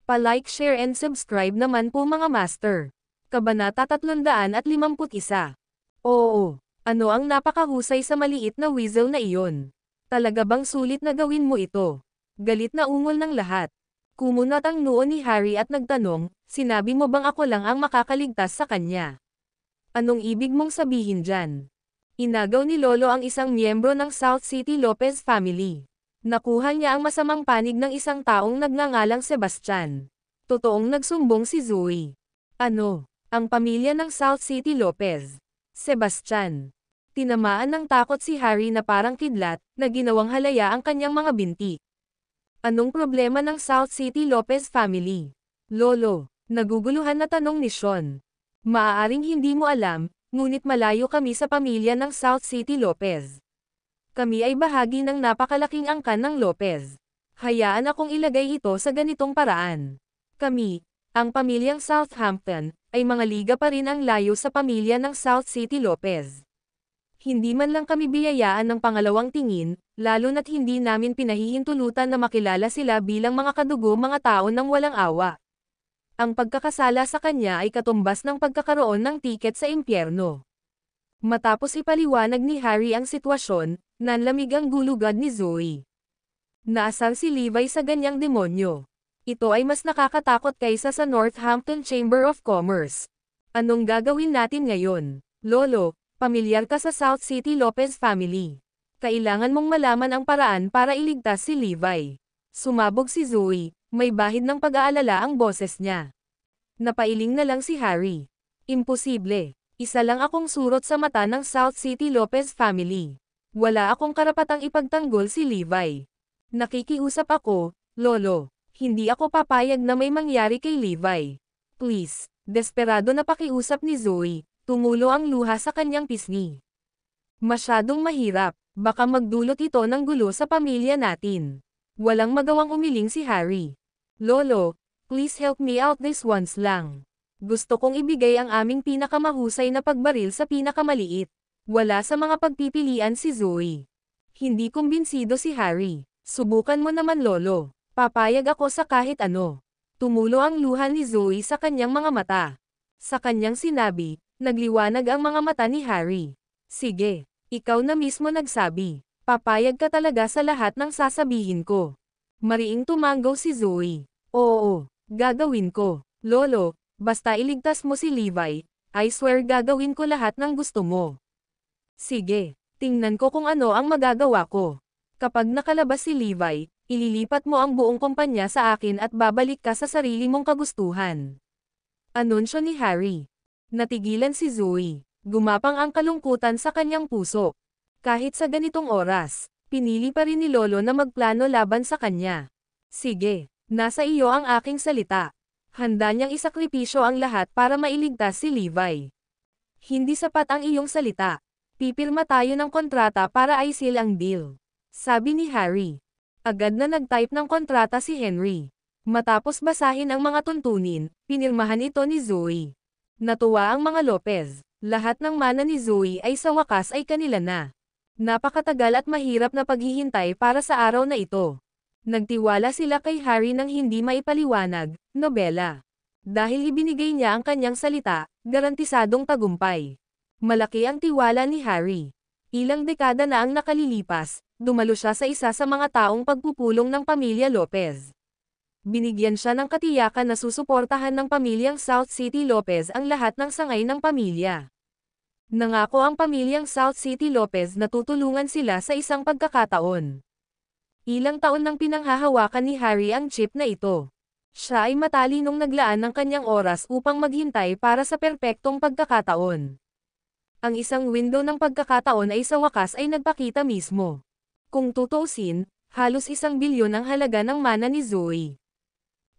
Pa-like, share and subscribe naman po mga master. Kabanata 351. Oo, ano ang napakahusay sa maliit na weasel na iyon? Talaga bang sulit na gawin mo ito? Galit na ungol ng lahat. Kumunat ang noo ni Harry at nagtanong, sinabi mo bang ako lang ang makakaligtas sa kanya? Anong ibig mong sabihin dyan? Inagaw ni Lolo ang isang miyembro ng South City Lopez family. Nakuha niya ang masamang panig ng isang taong nagngangalang Sebastian. Totoong nagsumbong si Zoe. Ano? Ang pamilya ng South City Lopez. Sebastian. Tinamaan ng takot si Harry na parang kidlat, na ginawang halaya ang kanyang mga binti. Anong problema ng South City Lopez family? Lolo, naguguluhan na tanong ni Sean. Maaaring hindi mo alam, ngunit malayo kami sa pamilya ng South City Lopez. Kami ay bahagi ng napakalaking angkan ng Lopez. Hayaan akong ilagay ito sa ganitong paraan. Kami, ang pamilyang Southampton, ay mga liga pa rin ang layo sa pamilya ng South City Lopez. Hindi man lang kami biyayaan ng pangalawang tingin, lalo na't hindi namin pinahihintulutan na makilala sila bilang mga kadugo mga tao ng walang awa. Ang pagkakasala sa kanya ay katumbas ng pagkakaroon ng tiket sa impyerno. Matapos ipaliwanag ni Harry ang sitwasyon, nanlamig ang gulugad ni Zoe. Naasar si Levi sa ganyang demonyo. Ito ay mas nakakatakot kaysa sa Northampton Chamber of Commerce. Anong gagawin natin ngayon? Lolo, pamilyar ka sa South City Lopez family. Kailangan mong malaman ang paraan para iligtas si Levi. Sumabog si Zoe, may bahid ng pag-aalala ang boses niya. Napailing na lang si Harry. Imposible. Isa lang akong surot sa mata ng South City Lopez family. Wala akong karapatang ipagtanggol si Levi. Nakikiusap ako, Lolo. Hindi ako papayag na may mangyari kay Levi. Please, desperado na pakiusap ni Zoe, tumulo ang luha sa kanyang pisngi. Masyadong mahirap, baka magdulot ito ng gulo sa pamilya natin. Walang magawang umiling si Harry. Lolo, please help me out this once lang. Gusto kong ibigay ang aming pinakamahusay na pagbaril sa pinakamaliit. Wala sa mga pagpipilian si Zoe. Hindi kumbinsido si Harry. Subukan mo naman Lolo. Papayag ako sa kahit ano. Tumulo ang luha ni Zoe sa kanyang mga mata. Sa kanyang sinabi, nagliwanag ang mga mata ni Harry. Sige, ikaw na mismo nagsabi. Papayag ka talaga sa lahat ng sasabihin ko. Mariing tumanggaw si Zoe. Oo, gagawin ko. Lolo, basta iligtas mo si Levi, I swear gagawin ko lahat ng gusto mo. Sige, tingnan ko kung ano ang magagawa ko. Kapag nakalabas si Levi, ililipat mo ang buong kumpanya sa akin at babalik ka sa sarili mong kagustuhan. Anunsyo ni Harry. Natigilan si Zoe. Gumapang ang kalungkutan sa kanyang puso. Kahit sa ganitong oras, pinili pa rin ni Lolo na magplano laban sa kanya. Sige, nasa iyo ang aking salita. Handa niyang isakripisyo ang lahat para mailigtas si Levi. Hindi sapat ang iyong salita. Pipirma tayo ng kontrata para i-seal ang deal. Sabi ni Harry. Agad na nag-type ng kontrata si Henry. Matapos basahin ang mga tuntunin, pinirmahan ito ni Zoe. Natuwa ang mga Lopez. Lahat ng mana ni Zoe ay sa wakas ay kanila na. Napakatagal at mahirap na paghihintay para sa araw na ito. Nagtiwala sila kay Harry nang hindi maipaliwanag, nobela. Dahil ibinigay niya ang kanyang salita, garantisadong tagumpay. Malaki ang tiwala ni Harry. Ilang dekada na ang nakalilipas, dumalo siya sa isa sa mga taong pagpupulong ng pamilya Lopez. Binigyan siya ng katiyakan na susuportahan ng pamilyang South City Lopez ang lahat ng sangay ng pamilya. Nangako ang pamilyang South City Lopez na tutulungan sila sa isang pagkakataon. Ilang taon nang pinanghahawakan ni Harry ang chip na ito. Siya ay matalinong naglaan ng kanyang oras upang maghintay para sa perpektong pagkakataon. Ang isang window ng pagkakataon ay sa wakas ay nagpakita mismo. Kung tutuusin, halos 1 bilyon ang halaga ng mana ni Zoe.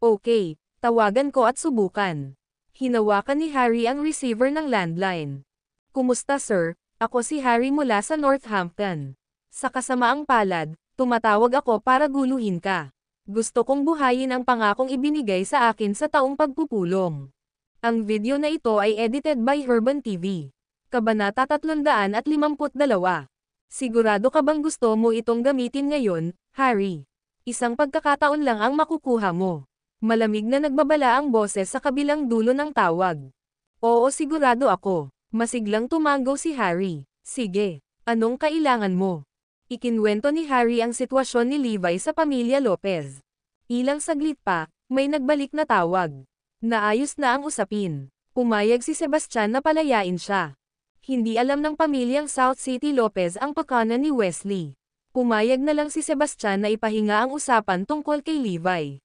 Okay, tawagan ko at subukan. Hinawakan ni Harry ang receiver ng landline. Kumusta sir? Ako si Harry mula sa Northampton. Sa kasamaang palad, tumatawag ako para guluhin ka. Gusto kong buhayin ang pangakong ibinigay sa akin sa taong pagpupulong. Ang video na ito ay edited by Herban TV. Kabanata 352. Sigurado ka bang gusto mo itong gamitin ngayon, Harry? Isang pagkakataon lang ang makukuha mo. Malamig na nagbabala ang boses sa kabilang dulo ng tawag. Oo, sigurado ako. Masiglang tumango si Harry. Sige, anong kailangan mo? Ikinwento ni Harry ang sitwasyon ni Levi sa pamilya Lopez. Ilang saglit pa, may nagbalik na tawag. Naayos na ang usapin. Pumayag si Sebastian na palayain siya. Hindi alam ng pamilyang South City Lopez ang pagkanan ni Wesley. Pumayag na lang si Sebastian na ipahinga ang usapan tungkol kay Levi.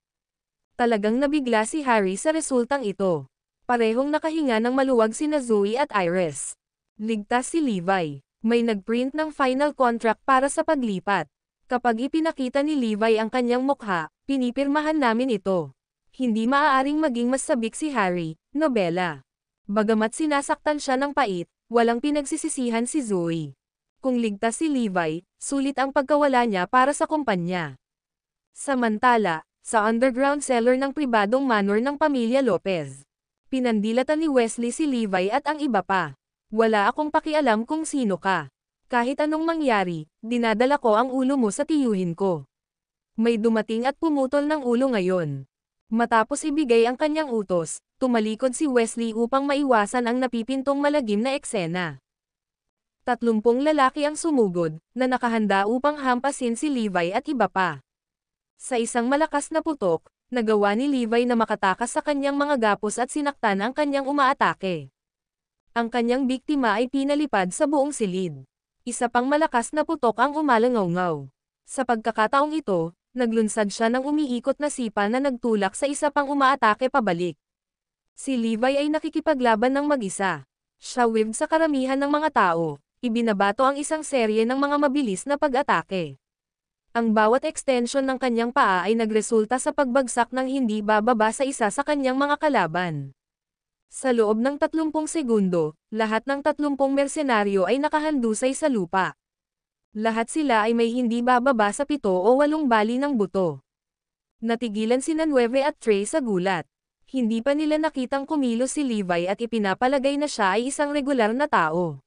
Talagang nabigla si Harry sa resultang ito. Parehong nakahinga ng maluwag sina Zoe at Iris. Ligtas si Levi. May nagprint ng final contract para sa paglipat. Kapag ipinakita ni Levi ang kanyang mukha, pinipirmahan namin ito. Hindi maaaring maging mas sabik si Harry, nobela. Bagamat sinasaktan siya ng pait, walang pinagsisisihan si Zoe. Kung ligtas si Levi, sulit ang pagkawala niya para sa kumpanya. Samantala, sa underground cellar ng pribadong manor ng pamilya Lopez, pinandilatan ni Wesley si Levi at ang iba pa. Wala akong pakialam kung sino ka. Kahit anong mangyari, dinadala ko ang ulo mo sa tiyuhin ko. May dumating at pumutol ng ulo ngayon. Matapos ibigay ang kanyang utos, tumalikod si Wesley upang maiwasan ang napipintong malagim na eksena. 30 lalaki ang sumugod, na nakahanda upang hampasin si Levi at iba pa. Sa isang malakas na putok, nagawa ni Levi na makatakas sa kanyang mga gapos at sinaktan ang kanyang umaatake. Ang kanyang biktima ay pinalipad sa buong silid. Isa pang malakas na putok ang umalangaw-ngaw. Sa pagkakataong ito, naglunsad siya ng umiikot na sipa na nagtulak sa isa pang umaatake pabalik. Si Levi ay nakikipaglaban ng mag-isa. Siya waved sa karamihan ng mga tao, ibinabato ang isang serye ng mga mabilis na pag-atake. Ang bawat extension ng kanyang paa ay nagresulta sa pagbagsak ng hindi bababa sa isa sa kanyang mga kalaban. Sa loob ng 30 segundo, lahat ng 30 mersenaryo ay nakahandusay sa lupa. Lahat sila ay may hindi bababa sa 7 o 8 bali ng buto. Natigilan sina Nueve at Trey sa gulat. Hindi pa nila nakitang kumilos si Levi at ipinapalagay na siya ay isang regular na tao.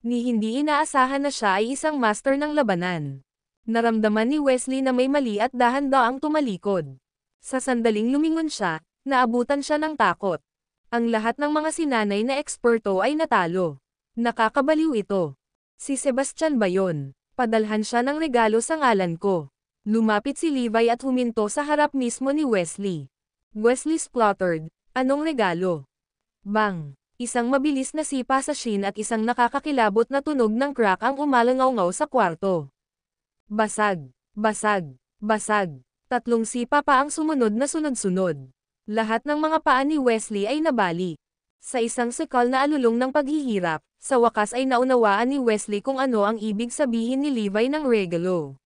Ni hindi inaasahan na siya ay isang master ng labanan. Naramdaman ni Wesley na may mali at dahan-daang tumalikod. Sa sandaling lumingon siya, naabutan siya ng takot. Ang lahat ng mga sinanay na eksperto ay natalo. Nakakabaliw ito. Si Sebastian ba yun? Padalhan siya ng regalo sa ngalan ko. Lumapit si Levi at huminto sa harap mismo ni Wesley. Wesley spluttered, anong regalo? Bang! Isang mabilis na sipa sa shin at isang nakakakilabot na tunog ng crack ang umalangaw-ngaw sa kwarto. Basag! Basag! Basag! 3 sipa pa ang sumunod na sunod-sunod. Lahat ng mga paa ni Wesley ay nabali. Sa isang sekal na alulong ng paghihirap, sa wakas ay naunawaan ni Wesley kung ano ang ibig sabihin ni Levi ng regalo.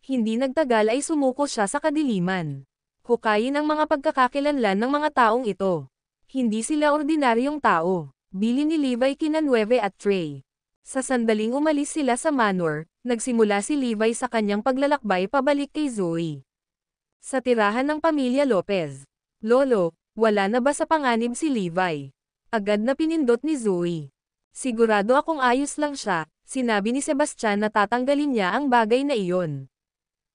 Hindi nagtagal ay sumuko siya sa kadiliman. Hukayin ang mga pagkakakilanlan ng mga taong ito. Hindi sila ordinaryong tao. Bili ni Levi kina Nueve at Trey. Sa sandaling umalis sila sa manor, nagsimula si Levi sa kanyang paglalakbay pabalik kay Zoe. Sa tirahan ng pamilya Lopez. Lolo, wala na ba sa panganib si Levi? Agad na pinindot ni Zoe. Sigurado akong ayos lang siya, sinabi ni Sebastian na tatanggalin niya ang bagay na iyon.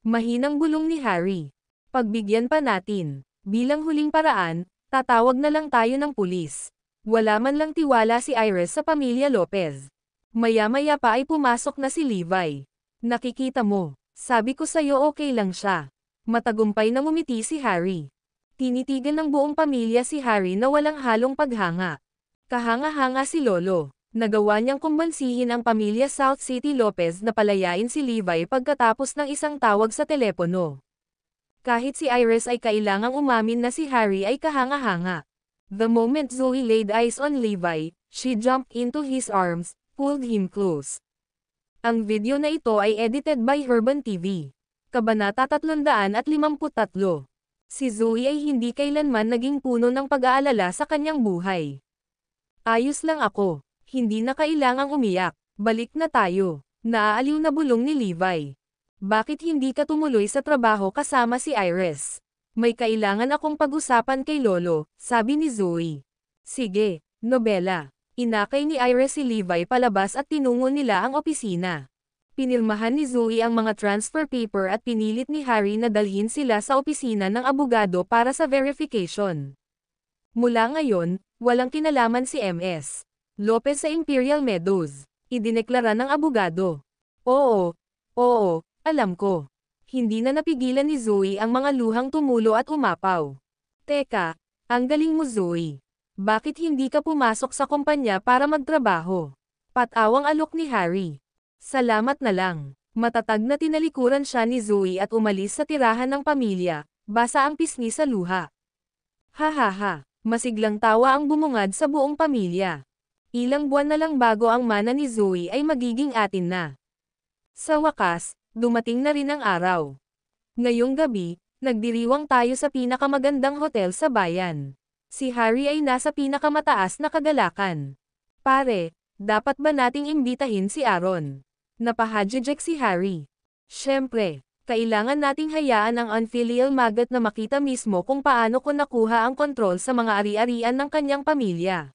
Mahinang bulong ni Harry. Pagbigyan pa natin. Bilang huling paraan, tatawag na lang tayo ng pulis. Wala man lang tiwala si Iris sa pamilya Lopez. Maya-maya pa ay pumasok na si Levi. Nakikita mo, sabi ko sa'yo okay lang siya. Matagumpay na ngumiti si Harry. Tinitigan ng buong pamilya si Harry na walang halong paghanga. Kahanga-hanga si Lolo. Nagawa niyang kumbansihin ang pamilya South City Lopez na palayain si Levi pagkatapos ng isang tawag sa telepono. Kahit si Iris ay kailangang umamin na si Harry ay kahanga-hanga. The moment Zoe laid eyes on Levi, she jumped into his arms, pulled him close. Ang video na ito ay edited by Herban TV. Kabanata 353. Si Zoe ay hindi kailanman naging puno ng pag-aalala sa kanyang buhay. Ayos lang ako. Hindi na kailangang umiyak. Balik na tayo. Naaaliw na bulong ni Levi. Bakit hindi ka tumuloy sa trabaho kasama si Iris? May kailangan akong pag-usapan kay Lolo, sabi ni Zoe. Sige, nobela. Inakay ni Iris si Levi palabas at tinungo nila ang opisina. Pinirmahan ni Zoe ang mga transfer paper at pinilit ni Harry na dalhin sila sa opisina ng abogado para sa verification. Mula ngayon, walang kinalaman si MS Lopez sa Imperial Meadows. Idineklara ng abogado. Oo, alam ko. Hindi na napigilan ni Zoe ang mga luhang tumulo at umapaw. Teka, ang galing mo Zoe. Bakit hindi ka pumasok sa kumpanya para magtrabaho? Patawang alok ni Harry. Salamat na lang. Matatag na tinalikuran siya ni Zoe at umalis sa tirahan ng pamilya, basa ang pisngi sa luha. Hahaha, masiglang tawa ang bumungad sa buong pamilya. Ilang buwan na lang bago ang mana ni Zoe ay magiging atin na. Sa wakas, dumating na rin ang araw. Ngayong gabi, nagdiriwang tayo sa pinakamagandang hotel sa bayan. Si Harry ay nasa pinakamataas na kagalakan. Pare, dapat ba nating imbitahin si Aaron? Napahadjejek si Harry. Siyempre, kailangan nating hayaan ang unfilial magat na makita mismo kung paano ko nakuha ang kontrol sa mga ari-arian ng kanyang pamilya.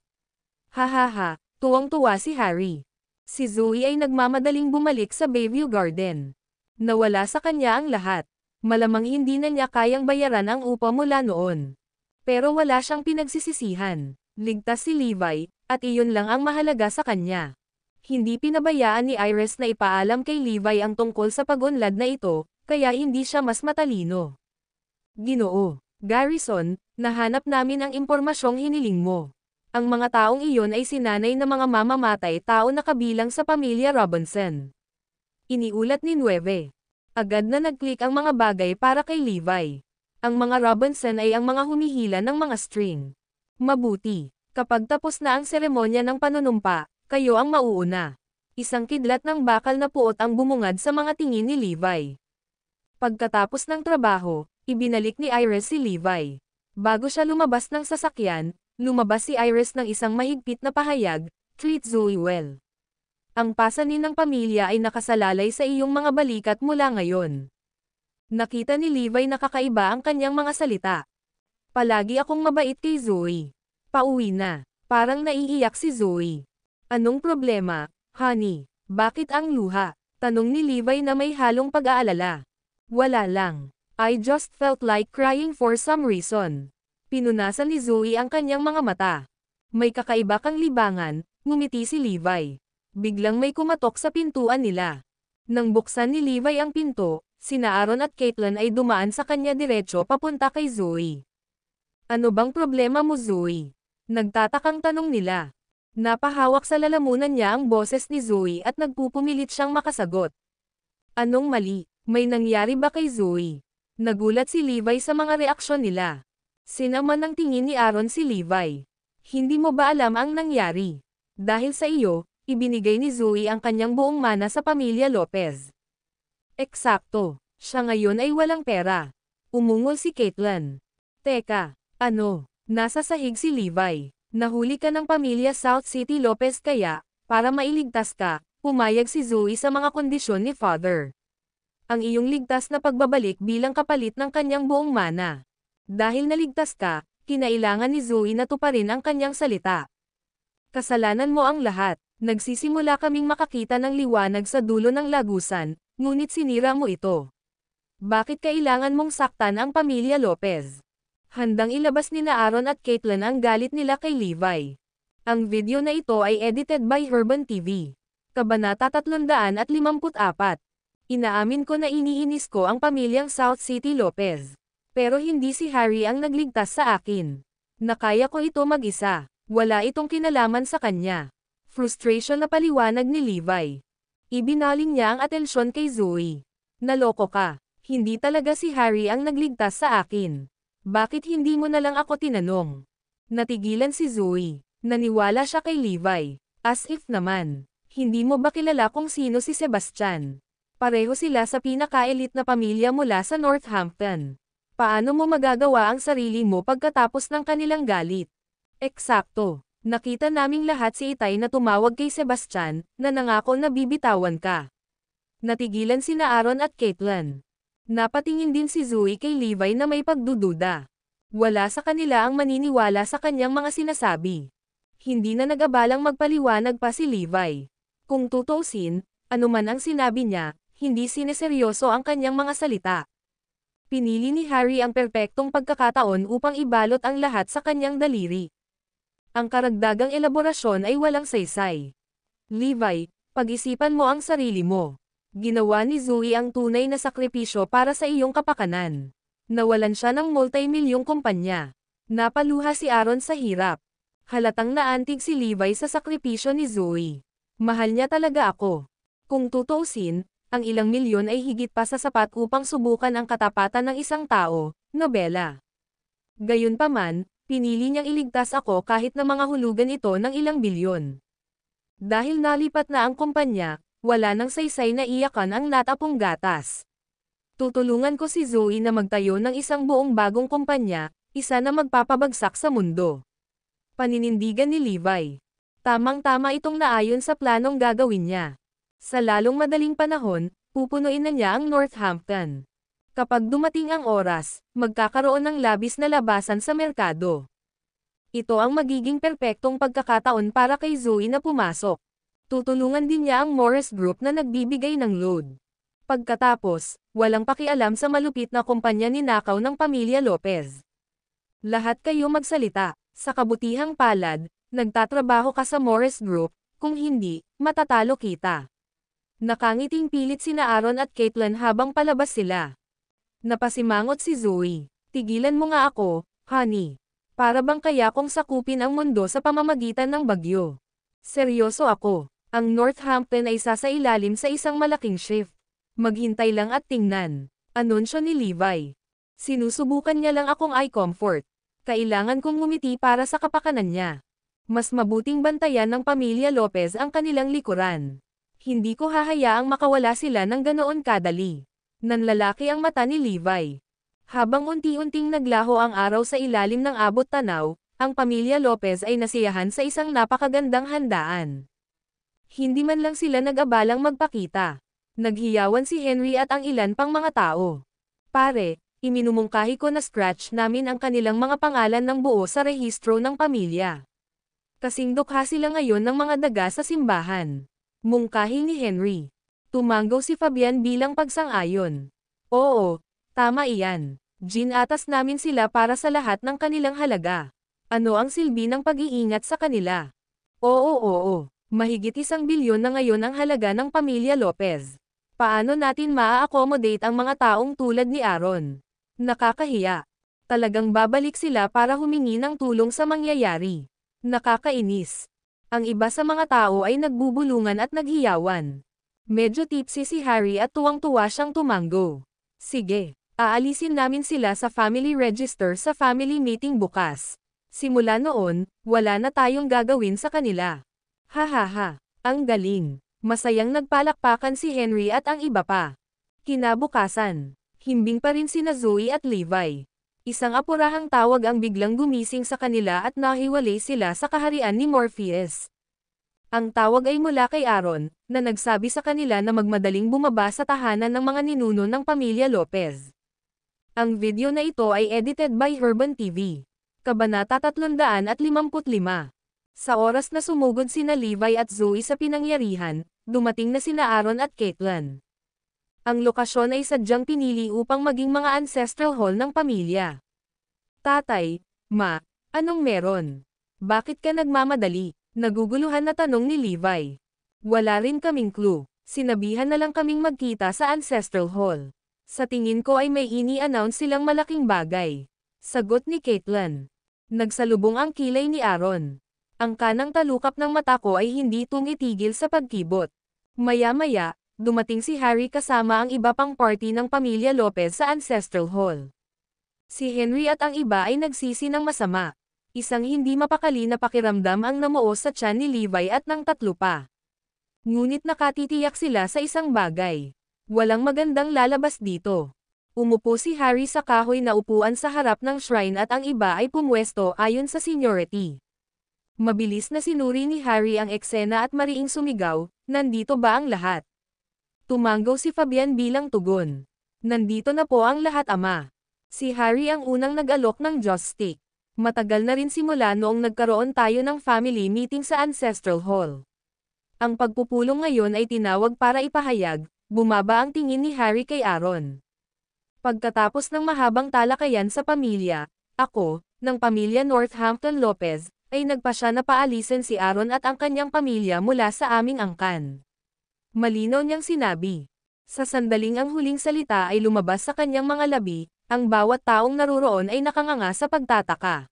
Hahaha, tuwang-tuwa si Harry. Si Zoe ay nagmamadaling bumalik sa Bayview Garden. Nawala sa kanya ang lahat. Malamang hindi na niya kayang bayaran ang upa mula noon. Pero wala siyang pinagsisisihan. Ligtas si Levi, at iyon lang ang mahalaga sa kanya. Hindi pinabayaan ni Iris na ipaalam kay Levi ang tungkol sa pag-unlad na ito, kaya hindi siya mas matalino. Ginoo, Garrison, nahanap namin ang impormasyong hiniling mo. Ang mga taong iyon ay sinanay na mga mamamatay tao na kabilang sa pamilya Robinson. Iniulat ni Nueve. Agad na nag-click ang mga bagay para kay Levi. Ang mga Robinson ay ang mga humihila ng mga string. Mabuti, kapag tapos na ang seremonya ng panunumpa, kayo ang mauuna. Isang kidlat ng bakal na puot ang bumungad sa mga tingin ni Levi. Pagkatapos ng trabaho, ibinalik ni Iris si Levi. Bago siya lumabas ng sasakyan, lumabas si Iris ng isang mahigpit na pahayag, "Treat Zoe well. Ang pasanin ng pamilya ay nakasalalay sa iyong mga balikat mula ngayon." Nakita ni Levi na kakaiba ang kanyang mga salita. "Palagi akong mabait kay Zoe. Pauwi na." Parang naiiyak si Zoe. "Anong problema, honey? Bakit ang luha?" Tanong ni Levi na may halong pag-aalala. "Wala lang. I just felt like crying for some reason." Pinunasan ni Zoe ang kanyang mga mata. "May kakaiba kang libangan," ngumiti si Levi. Biglang may kumatok sa pintuan nila. Nang buksan ni Levi ang pinto, sina Aaron at Caitlin ay dumaan sa kanya diretso papunta kay Zoe. "Ano bang problema mo Zoe?" Nagtatakang tanong nila. Napahawak sa lalamunan niya ang boses ni Zoe at nagpupumilit siyang makasagot. "Anong mali? May nangyari ba kay Zoe?" Nagulat si Levi sa mga reaksyon nila. Sinaman ng tingin ni Aaron si Levi. "Hindi mo ba alam ang nangyari? Dahil sa iyo, ibinigay ni Zoe ang kanyang buong mana sa pamilya Lopez." "Eksakto. Siya ngayon ay walang pera." Umungol si Caitlin. "Teka, ano? Nasa sahig si Levi. Nahuli ka ng pamilya South City Lopez kaya, para mailigtas ka, pumayag si Zoe sa mga kondisyon ni Father. Ang iyong ligtas na pagbabalik bilang kapalit ng kanyang buong mana. Dahil naligtas ka, kinailangan ni Zoe na tuparin ang kanyang salita. Kasalanan mo ang lahat. Nagsisimula kaming makakita ng liwanag sa dulo ng lagusan, ngunit sinira mo ito. Bakit kailangan mong saktan ang pamilya Lopez?" Handang ilabas ni Aaron at Caitlin ang galit nila kay Levi. Ang video na ito ay edited by Herban TV. Kabanata 354. "Inaamin ko na iniinis ko ang pamilyang South City Lopez. Pero hindi si Harry ang nagligtas sa akin. Nakaya ko ito mag-isa. Wala itong kinalaman sa kanya." Frustration na paliwanag ni Levi. Ibinaling niya ang atensyon kay Zoe. "Naloko ka. Hindi talaga si Harry ang nagligtas sa akin. Bakit hindi mo na lang ako tinanong?" Natigilan si Zoe. Naniwala siya kay Levi. "As if naman. Hindi mo ba kilala kung sino si Sebastian? Pareho sila sa pinaka-elite na pamilya mula sa Northampton. Paano mo magagawa ang sarili mo pagkatapos ng kanilang galit?" "Eksakto. Nakita naming lahat si Itay na tumawag kay Sebastian, na nangako na bibitawan ka." Natigilan sina Aaron at Caitlin. Napatingin din si Zoe kay Levi na may pagdududa. Wala sa kanila ang maniniwala sa kanyang mga sinasabi. Hindi na nag-abalang magpaliwanag pa si Levi. Kung tutuusin, Ano man ang sinabi niya, hindi sineseryoso ang kanyang mga salita. Pinili ni Harry ang perpektong pagkakataon upang ibalot ang lahat sa kanyang daliri. Ang karagdagang elaborasyon ay walang saysay. Levi, pag-isipan mo ang sarili mo. Ginawa ni Zoe ang tunay na sakripisyo para sa iyong kapakanan. Nawalan siya ng multi-milyong kumpanya. Napaluha si Aaron sa hirap. Halatang naantig si Levi sa sakripisyo ni Zoe. Mahal niya talaga ako. Kung tutuusin, ang ilang milyon ay higit pa sa sapat upang subukan ang katapatan ng isang tao, nobela. Gayunpaman, pinili niyang iligtas ako kahit na mga hulugan ito ng ilang bilyon. Dahil nalipat na ang kumpanya, wala nang saysay na iyakan ang natapong gatas. Tutulungan ko si Zoe na magtayo ng isang buong bagong kumpanya, isa na magpapabagsak sa mundo. Paninindigan ni Levi. Tamang-tama itong naayon sa planong gagawin niya. Sa lalong madaling panahon, pupunuin na niya ang Northampton. Kapag dumating ang oras, magkakaroon ng labis na labasan sa merkado. Ito ang magiging perpektong pagkakataon para kay Zoe na pumasok. Tutulungan din niya ang Morris Group na nagbibigay ng load. Pagkatapos, walang pakialam sa malupit na kumpanya ninakaw ng pamilya Lopez. Lahat kayo magsalita. Sa kabutihang palad, nagtatrabaho ka sa Morris Group, kung hindi, matatalo kita. Nakangiting pilit sina Aaron at Caitlin habang palabas sila. Napasimangot si Zoe. Tigilan mo nga ako, honey. Para bang kaya kong sakupin ang mundo sa pamamagitan ng bagyo. Seryoso ako. Ang Northampton ay sasailalim sa isang malaking shift. Maghintay lang at tingnan. Anunsyo ni Levi. Sinusubukan niya lang akong i-comfort. Kailangan kong ngumiti para sa kapakanan niya. Mas mabuting bantayan ng pamilya Lopez ang kanilang likuran. Hindi ko hahayaang makawala sila ng ganoon kadali. Nanlalaki ang mata ni Levi. Habang unti-unting naglaho ang araw sa ilalim ng abot tanaw, ang pamilya Lopez ay nasiyahan sa isang napakagandang handaan. Hindi man lang sila nag-abalang magpakita. Naghiyawan si Henry at ang ilan pang mga tao. Pare, iminumungkahi ko na scratch namin ang kanilang mga pangalan ng buo sa rehistro ng pamilya. Kasing dukha sila ngayon ng mga daga sa simbahan. Mungkahi ni Henry. Tumanggaw si Fabian bilang pagsang-ayon. Oo, tama iyan. Ginatas namin sila para sa lahat ng kanilang halaga. Ano ang silbi ng pag-iingat sa kanila? Oo. Mahigit 1 bilyon na ngayon ang halaga ng pamilya Lopez. Paano natin maa-accommodate ang mga taong tulad ni Aaron? Nakakahiya. Talagang babalik sila para humingi ng tulong sa mangyayari. Nakakainis. Ang iba sa mga tao ay nagbubulungan at naghiyawan. Medyo tipsy si Harry at tuwang-tuwa siyang tumango. Sige, aalisin namin sila sa family register sa family meeting bukas. Simula noon, wala na tayong gagawin sa kanila. Hahaha, ang galing. Masayang nagpalakpakan si Henry at ang iba pa. Kinabukasan, himbing pa rin sina Zoe at Levi. Isang apurahang tawag ang biglang gumising sa kanila at nahiwalay sila sa kaharian ni Morpheus. Ang tawag ay mula kay Aaron, na nagsabi sa kanila na magmadaling bumaba sa tahanan ng mga ninuno ng pamilya Lopez. Ang video na ito ay edited by Herban TV. Kabanata 355. Sa oras na sumugod sina Levi at Zoe sa pinangyarihan, dumating na sina Aaron at Caitlin. Ang lokasyon ay sadyang pinili upang maging mga ancestral hall ng pamilya. Tatay, Ma, anong meron? Bakit ka nagmamadali? Naguguluhan na tanong ni Levi. Wala rin kaming clue. Sinabihan na lang kaming magkita sa ancestral hall. Sa tingin ko ay may ini-announce silang malaking bagay. Sagot ni Caitlin. Nagsalubong ang kilay ni Aaron. Ang kanang talukap ng mata ko ay hindi tumitigil sa pagkibot. Maya-maya, dumating si Harry kasama ang iba pang party ng pamilya Lopez sa ancestral hall. Si Henry at ang iba ay nagsisi ng masama. Isang hindi mapakali na pakiramdam ang namuo sa tiyan ni Levi at ng tatlo pa. Ngunit nakatitiyak sila sa isang bagay. Walang magandang lalabas dito. Umupo si Harry sa kahoy na upuan sa harap ng shrine at ang iba ay pumwesto ayon sa seniority. Mabilis na sinuri ni Harry ang eksena at mariing sumigaw, "Nandito ba ang lahat?" Tumanggaw si Fabian bilang tugon. Nandito na po ang lahat, ama. Si Harry ang unang nag-alok ng joystick. Matagal na rin simula noong nagkaroon tayo ng family meeting sa ancestral hall. Ang pagpupulong ngayon ay tinawag para ipahayag, bumaba ang tingin ni Harry kay Aaron. Pagkatapos ng mahabang talakayan sa pamilya, ako, ng pamilya Northampton Lopez, ay nagpasya na paalisin si Aaron at ang kanyang pamilya mula sa aming angkan. Malinaw niyang sinabi. Sa sandaling ang huling salita ay lumabas sa kanyang mga labi, ang bawat taong naruroon ay nakanganga sa pagtataka.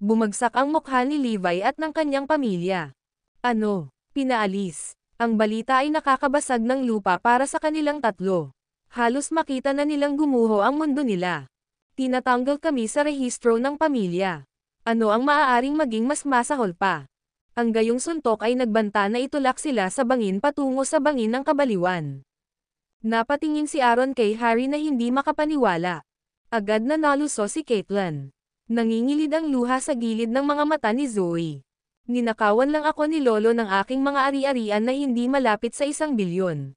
Bumagsak ang mukha ni Levi at ng kanyang pamilya. Ano? Pinaalis. Ang balita ay nakakabasag ng lupa para sa kanilang tatlo. Halos makita na nilang gumuho ang mundo nila. Tinatanggal kami sa rehistro ng pamilya. Ano ang maaaring maging mas masahol pa? Ang gayong suntok ay nagbanta na itulak sila sa bangin patungo sa bangin ng kabaliwan. Napatingin si Aaron kay Harry na hindi makapaniwala. Agad na naluso si Caitlin. Nangingilid ang luha sa gilid ng mga mata ni Zoe. Ninakawan lang ako ni Lolo ng aking mga ari-arian na hindi malapit sa 1 bilyon.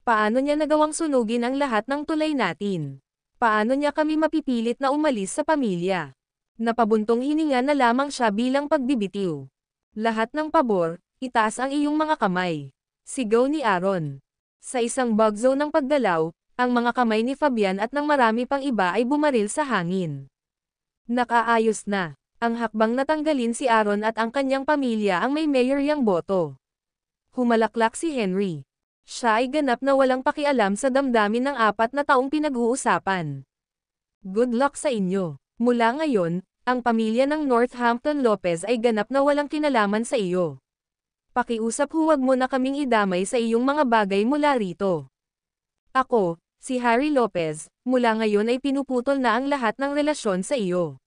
Paano niya nagawang sunugin ang lahat ng tulay natin? Paano niya kami mapipilit na umalis sa pamilya? Napabuntong hininga na lamang siya bilang pagbibitiw. Lahat ng pabor, itaas ang iyong mga kamay. Sigaw ni Aaron. Sa isang bugzo ng paggalaw, ang mga kamay ni Fabian at ng marami pang iba ay bumaril sa hangin. Nakaayos na. Ang hakbang natanggalin si Aaron at ang kanyang pamilya ang may mayoryang boto. Humalaklak si Henry. Siya ay ganap na walang pakialam sa damdamin ng 4 na taong pinag-uusapan. Good luck sa inyo. Mula ngayon, ang pamilya ng Northampton Lopez ay ganap na walang kinalaman sa iyo. Pakiusap huwag mo na kaming idamay sa iyong mga bagay mula rito. Ako, si Harry Lopez, mula ngayon ay pinuputol na ang lahat ng relasyon sa iyo.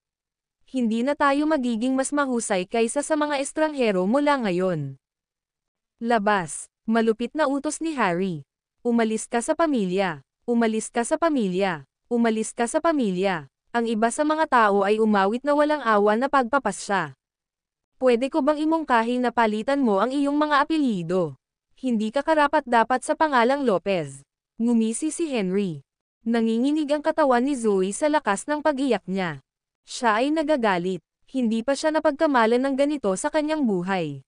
Hindi na tayo magiging mas mahusay kaysa sa mga estranghero mula ngayon. Labas, malupit na utos ni Harry. Umalis ka sa pamilya. Umalis ka sa pamilya. Umalis ka sa pamilya. Ang iba sa mga tao ay umawit na walang awa na pagpapasya. Pwede ko bang imongkahi na palitan mo ang iyong mga apelyido? Hindi ka karapat-dapat sa pangalang Lopez. Ngumisi si Henry. Nanginginig ang katawan ni Zoe sa lakas ng pag-iyak niya. Siya ay nagagalit. Hindi pa siya napagkamalan ng ganito sa kanyang buhay.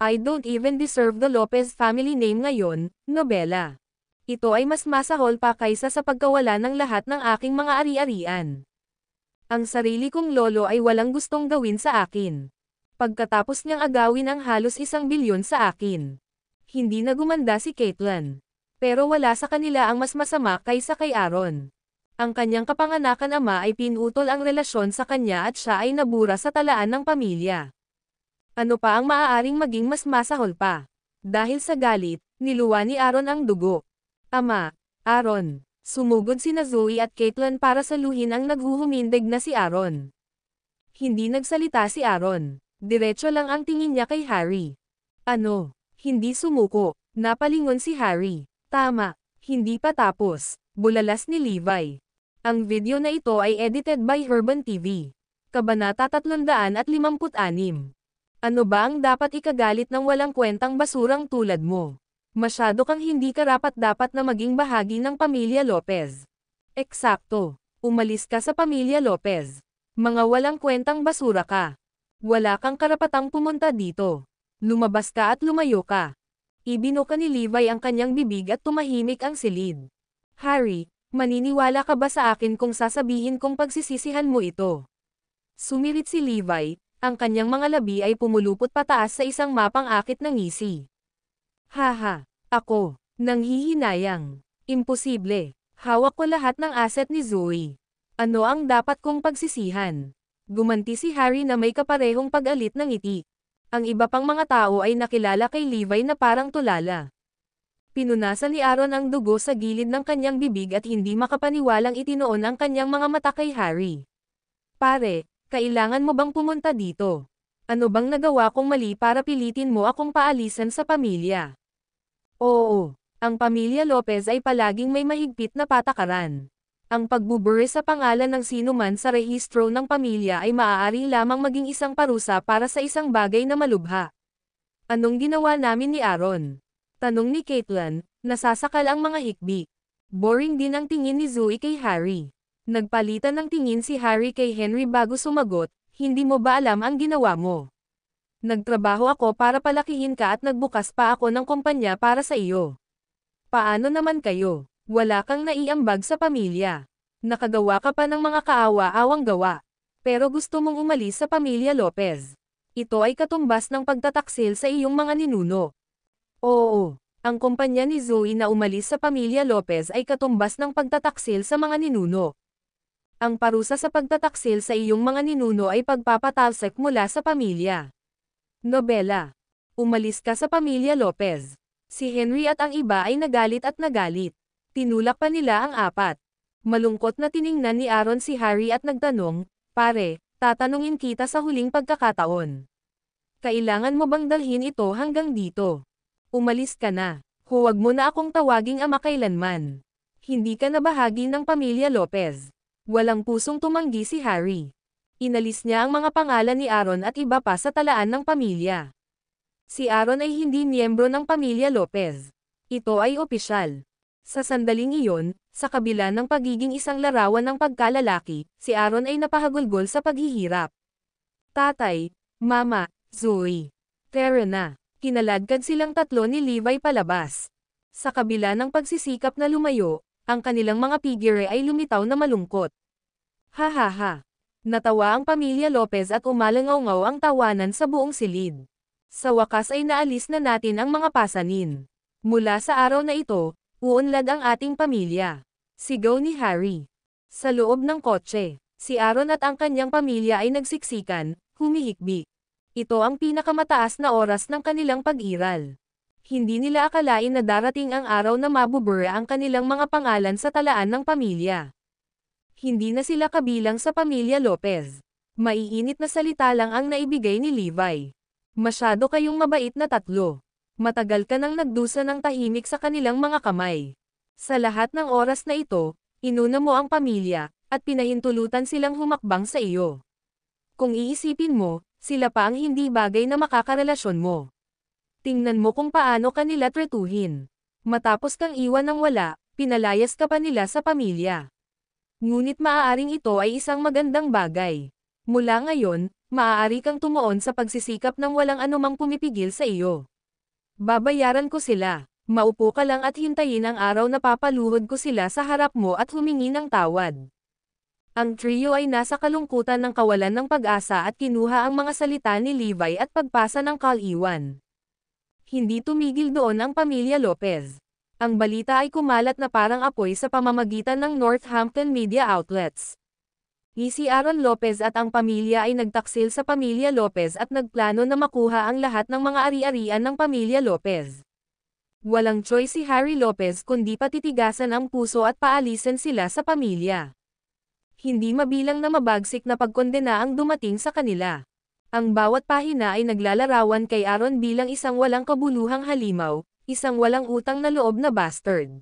I don't even deserve the Lopez family name ngayon, nobela. Ito ay mas masahol pa kaysa sa pagkawala ng lahat ng aking mga ari-arian. Ang sarili kong lolo ay walang gustong gawin sa akin. Pagkatapos niyang agawin ang halos 1 bilyon sa akin. Hindi na gumanda si Caitlin. Pero wala sa kanila ang mas masama kaysa kay Aaron. Ang kanyang kapanganakan ama ay pinutol ang relasyon sa kanya at siya ay nabura sa talaan ng pamilya. Ano pa ang maaaring maging mas masahol pa? Dahil sa galit, niluwa ni Aaron ang dugo. Ama, Aaron. Sumugod sina Zoe at Caitlin para saluhin ang naghuhumindig na si Aaron. Hindi nagsalita si Aaron. Diretso lang ang tingin niya kay Harry. Ano? Hindi sumuko. Napalingon si Harry. Tama. Hindi pa tapos. Bulalas ni Levi. Ang video na ito ay edited by Urban TV. Kabanata 356. Ano ba ang dapat ikagalit ng walang kwentang basurang tulad mo? Masyado kang hindi karapat-dapat na maging bahagi ng pamilya Lopez. Eksakto. Umalis ka sa pamilya Lopez. Mga walang kwentang basura ka. Wala kang karapatang pumunta dito. Lumabas ka at lumayo ka. Ibinuka ni Levi ang kanyang bibig at tumahimik ang silid. Harry, maniniwala ka ba sa akin kung sasabihin kong pagsisisihan mo ito? Sumirit si Levi, ang kanyang mga labi ay pumulupot pataas sa isang mapang-akit na ngisi. Haha, ako, nanghihinayang. Imposible. Hawak ko lahat ng asset ni Zoe. Ano ang dapat kong pagsisihan? Gumanti si Harry na may kaparehong pag-alit ng ngiti. Ang iba pang mga tao ay nakilala kay Levi na parang tulala. Pinunasan ni Aaron ang dugo sa gilid ng kanyang bibig at hindi makapaniwalang itinoon ang kanyang mga mata kay Harry. Pare, kailangan mo bang pumunta dito? Ano bang nagawa kong mali para pilitin mo akong paalisan sa pamilya? Oo, ang pamilya Lopez ay palaging may mahigpit na patakaran. Ang pagbuburi sa pangalan ng sinuman sa rehistro ng pamilya ay maaari lamang maging isang parusa para sa isang bagay na malubha. Anong ginawa namin ni Aaron? Tanong ni Caitlin, nasasakal ang mga hikbi. Boring din ang tingin ni Zoe kay Harry. Nagpalitan ng tingin si Harry kay Henry bago sumagot, hindi mo ba alam ang ginawa mo? Nagtrabaho ako para palakihin ka at nagbukas pa ako ng kumpanya para sa iyo. Paano naman kayo? Wala kang naiambag sa pamilya. Nakagawa ka pa ng mga kaawa-awang gawa. Pero gusto mong umalis sa pamilya Lopez. Ito ay katumbas ng pagtataksil sa iyong mga ninuno. Oo, ang kumpanya ni Zoe na umalis sa pamilya Lopez ay katumbas ng pagtataksil sa mga ninuno. Ang parusa sa pagtataksil sa iyong mga ninuno ay pagpapatalsik mula sa pamilya. Nobela. Umalis ka sa pamilya Lopez. Si Henry at ang iba ay nagalit at nagalit. Tinulak pa nila ang apat. Malungkot na tiningnan ni Aaron si Harry at nagtanong, "Pare, tatanungin kita sa huling pagkakataon. Kailangan mo bang dalhin ito hanggang dito? Umalis ka na. Huwag mo na akong tawaging ama kailanman. Hindi ka na bahagi ng pamilya Lopez." Walang pusong tumanggi si Harry. Inalis niya ang mga pangalan ni Aaron at iba pa sa talaan ng pamilya. Si Aaron ay hindi miyembro ng pamilya Lopez. Ito ay opisyal. Sa sandaling iyon, sa kabila ng pagiging isang larawan ng pagkalalaki, si Aaron ay napahagulgol sa paghihirap. Tatay, Mama, Zoe, Tara na. Kinaladkad silang tatlo ni Levi palabas. Sa kabila ng pagsisikap na lumayo, ang kanilang mga figure ay lumitaw na malungkot. Ha ha ha. Natawa ang pamilya Lopez at umalangaw-ngaw ang tawanan sa buong silid. Sa wakas ay naalis na natin ang mga pasanin. Mula sa araw na ito, uunlad ang ating pamilya. Sigaw ni Harry. Sa loob ng kotse, si Aaron at ang kanyang pamilya ay nagsiksikan, humihikbi. Ito ang pinakamataas na oras ng kanilang pag-iral. Hindi nila akalain na darating ang araw na mabubura ang kanilang mga pangalan sa talaan ng pamilya. Hindi na sila kabilang sa pamilya Lopez. Maiinit na salita lang ang naibigay ni Levi. Masyado kayong mabait na tatlo. Matagal ka nang nagdusa ng tahimik sa kanilang mga kamay. Sa lahat ng oras na ito, inuna mo ang pamilya, at pinahintulutan silang humakbang sa iyo. Kung iisipin mo, sila pa ang hindi bagay na makakarelasyon mo. Tingnan mo kung paano kanila tretuhin. Matapos kang iwan ng wala, pinalayas ka pa nila sa pamilya. Ngunit maaaring ito ay isang magandang bagay. Mula ngayon, maaari kang tumuon sa pagsisikap ng walang anumang pumipigil sa iyo. Babayaran ko sila. Maupo ka lang at hintayin ang araw na papaluhod ko sila sa harap mo at humingi ng tawad. Ang trio ay nasa kalungkutan ng kawalan ng pag-asa at kinuha ang mga salita ni Levi at pagpasa ng kal-iwan. Hindi tumigil doon ang pamilya Lopez. Ang balita ay kumalat na parang apoy sa pamamagitan ng Northampton media outlets. Si Aaron Lopez at ang pamilya ay nagtaksil sa pamilya Lopez at nagplano na makuha ang lahat ng mga ari-arian ng pamilya Lopez. Walang choice si Harry Lopez kundi patitigasan ang puso at paalisin sila sa pamilya. Hindi mabilang na mabagsik na pagkondena ang dumating sa kanila. Ang bawat pahina ay naglalarawan kay Aaron bilang isang walang kabuluhang halimaw, isang walang utang na loob na bastard.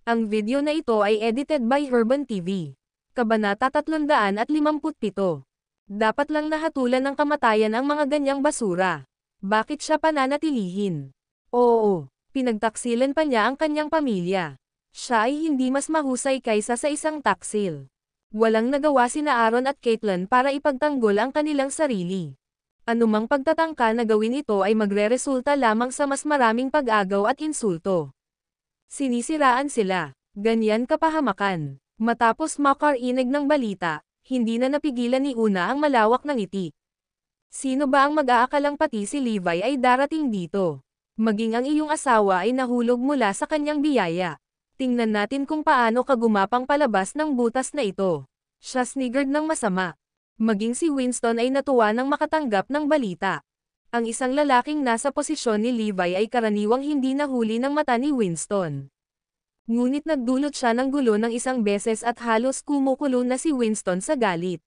Ang video na ito ay edited by Herban TV. Kabanata 357. Dapat lang nahatulan ng kamatayan ang mga ganyang basura. Bakit siya pananatilihin? Oo, pinagtaksilan pa niya ang kanyang pamilya. Siya ay hindi mas mahusay kaysa sa isang taksil. Walang nagawa sina Aaron at Caitlin para ipagtanggol ang kanilang sarili. Anumang pagtatangka na gawin ito ay magreresulta lamang sa mas maraming pag-agaw at insulto. Sinisiraan sila. Ganyan kapahamakan. Matapos makarinig ng balita, hindi na napigilan ni Una ang malawak ng ngiti. Sino ba ang mag-aakalang pati si Levi ay darating dito? Maging ang iyong asawa ay nahulog mula sa kanyang biyaya. Tingnan natin kung paano ka gumapang palabas ng butas na ito. Siya sniggered ng masama. Maging si Winston ay natuwa nang makatanggap ng balita. Ang isang lalaking nasa posisyon ni Levi ay karaniwang hindi nahuli ng mata ni Winston. Ngunit nagdulot siya ng gulo ng isang beses at halos kumukulo na si Winston sa galit.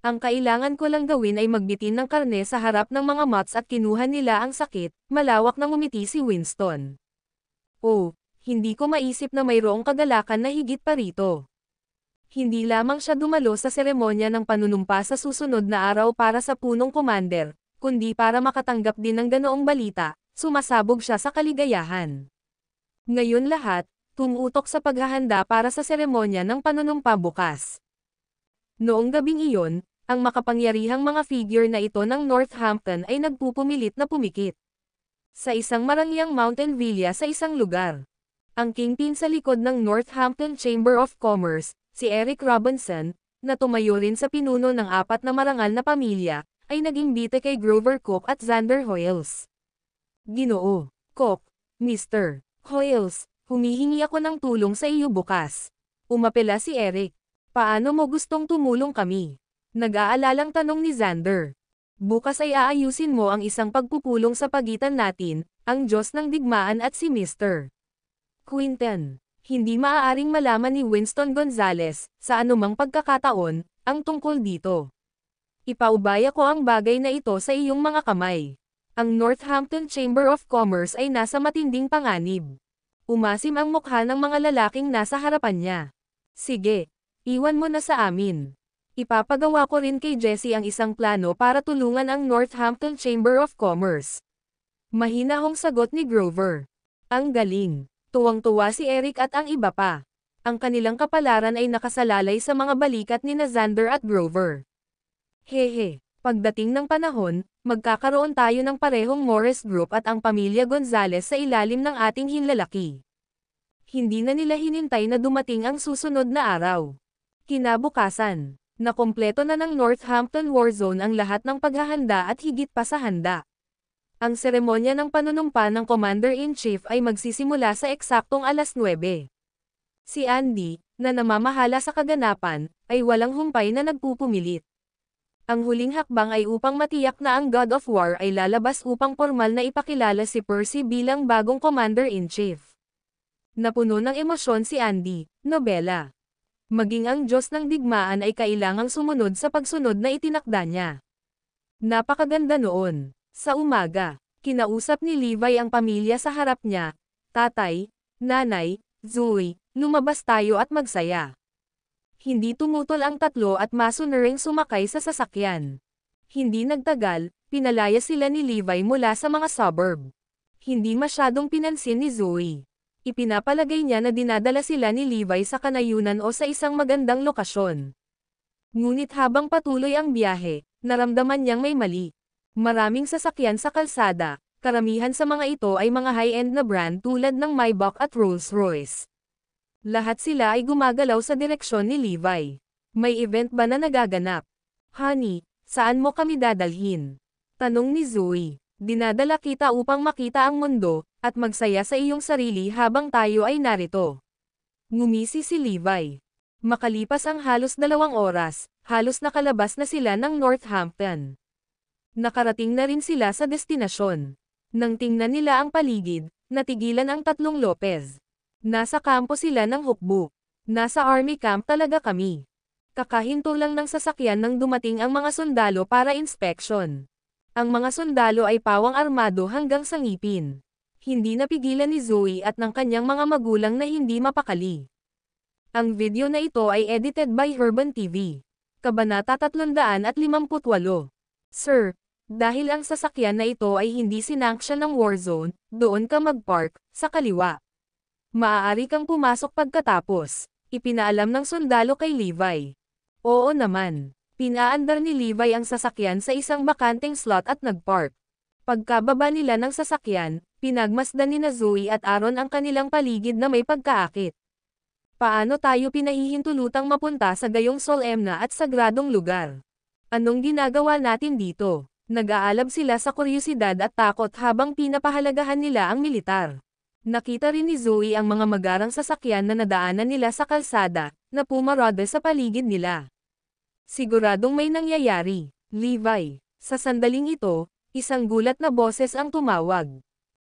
Ang kailangan ko lang gawin ay magbitin ng karne sa harap ng mga moths at kinuha nila ang sakit, malawak na ngumiti si Winston. Oh, hindi ko maisip na mayroong kagalakan na higit pa rito. Hindi lamang siya dumalo sa seremonya ng panunumpa sa susunod na araw para sa punong commander, kundi para makatanggap din ng ganoong balita, sumasabog siya sa kaligayahan. Ngayon lahat, tumutok sa paghahanda para sa seremonya ng panunumpa bukas. Noong gabing iyon, Ang makapangyarihang mga figure na ito ng Northampton ay nagpupumilit na pumikit sa isang marangyang mountain villa sa isang lugar. Ang kingpin sa likod ng Northampton Chamber of Commerce, si Eric Robinson, na tumayo rin sa pinuno ng 4 na marangal na pamilya, ay naging bite kay Grover Cook at Xander Hoyles. Ginoo, Cook, Mr. Hoyles, humihingi ako ng tulong sa iyo bukas. Umapela si Eric. Paano mo gustong tumulong kami? Nag-aalalang tanong ni Xander. Bukas ay aayusin mo ang isang pagpupulong sa pagitan natin, ang Diyos ng digmaan at si Mr. Quinton. Hindi maaaring malaman ni Winston Gonzales, sa anumang pagkakataon, ang tungkol dito. Ipaubaya ko ang bagay na ito sa iyong mga kamay. Ang Northampton Chamber of Commerce ay nasa matinding panganib. Umasim ang mukha ng mga lalaking nasa harapan niya. Sige, iwan mo na sa amin. Ipapagawa ko rin kay Jesse ang isang plano para tulungan ang Northampton Chamber of Commerce. Mahinahong sagot ni Grover. Ang galing. Tuwang-tuwa si Eric at ang iba pa. Ang kanilang kapalaran ay nakasalalay sa mga balikat ni Xander at Grover. Hehe, pagdating ng panahon, magkakaroon tayo ng parehong Morris Group at ang pamilya Gonzales sa ilalim ng ating hinlalaki. Hindi na nila hinintay na dumating ang susunod na araw. Kinabukasan, nakompleto na ng Northampton Warzone ang lahat ng paghahanda at higit pa sa handa. Ang seremonya ng panunumpa ng Commander-in-Chief ay magsisimula sa eksaktong alas 9. Si Andy, na namamahala sa kaganapan, ay walang humpay na nagpupumilit. Ang huling hakbang ay upang matiyak na ang God of War ay lalabas upang formal na ipakilala si Percy bilang bagong Commander-in-Chief. Napuno ng emosyon si Andy, Nobela. Maging ang Diyos ng digmaan ay kailangang sumunod sa pagsunod na itinakda niya. Napakaganda noon. Sa umaga, kinausap ni Levi ang pamilya sa harap niya. Tatay, nanay, Zoe, lumabas tayo at magsaya. Hindi tumutol ang tatlo at masunuring sumakay sa sasakyan. Hindi nagtagal, pinalaya sila ni Levi mula sa mga suburb. Hindi masyadong pinansin ni Zoe. Ipinapalagay niya na dinadala sila ni Levi sa kanayunan o sa isang magandang lokasyon. Ngunit habang patuloy ang biyahe, naramdaman niyang may mali. Maraming sasakyan sa kalsada, karamihan sa mga ito ay mga high-end na brand tulad ng Maybach at Rolls-Royce. Lahat sila ay gumagalaw sa direksyon ni Levi. May event ba na nagaganap? Honey, saan mo kami dadalhin? Tanong ni Zoe. Dinadala kita upang makita ang mundo, at magsaya sa iyong sarili habang tayo ay narito. Ngumisi si Levi. Makalipas ang halos 2 oras, halos nakalabas na sila ng Northampton. Nakarating na rin sila sa destinasyon. Nang tingnan nila ang paligid, natigilan ang tatlong Lopez. Nasa kampo sila ng hukbo. Nasa army camp talaga kami. Kakahinto lang ng sasakyan nang dumating ang mga sundalo para inspeksyon. Ang mga sundalo ay pawang armado hanggang sa ngipin. Hindi napigilan ni Zoe at ng kanyang mga magulang na hindi mapakali. Ang video na ito ay edited by Herban TV. Kabanata 358. Sir, dahil ang sasakyan na ito ay hindi sinanksyon ng Warzone, doon ka mag-park, sa kaliwa. Maaari kang pumasok pagkatapos. Ipinaalam ng sundalo kay Levi. Oo naman. Pinaandar ni Levi ang sasakyan sa isang bakanteng slot at nagpark. Pagkababa nila ng sasakyan, pinagmasdan ni Zoe at Aaron ang kanilang paligid na may pagkaakit. Paano tayo pinahihintulutang mapunta sa gayong solemna at sagradong lugar? Anong ginagawa natin dito? Nag-aalab sila sa kuryosidad at takot habang pinapahalagahan nila ang militar. Nakita rin ni Zoe ang mga magarang sasakyan na nadaanan nila sa kalsada, na pumarada sa paligid nila. Siguradong may nangyayari, Levi. Sa sandaling ito, isang gulat na boses ang tumawag.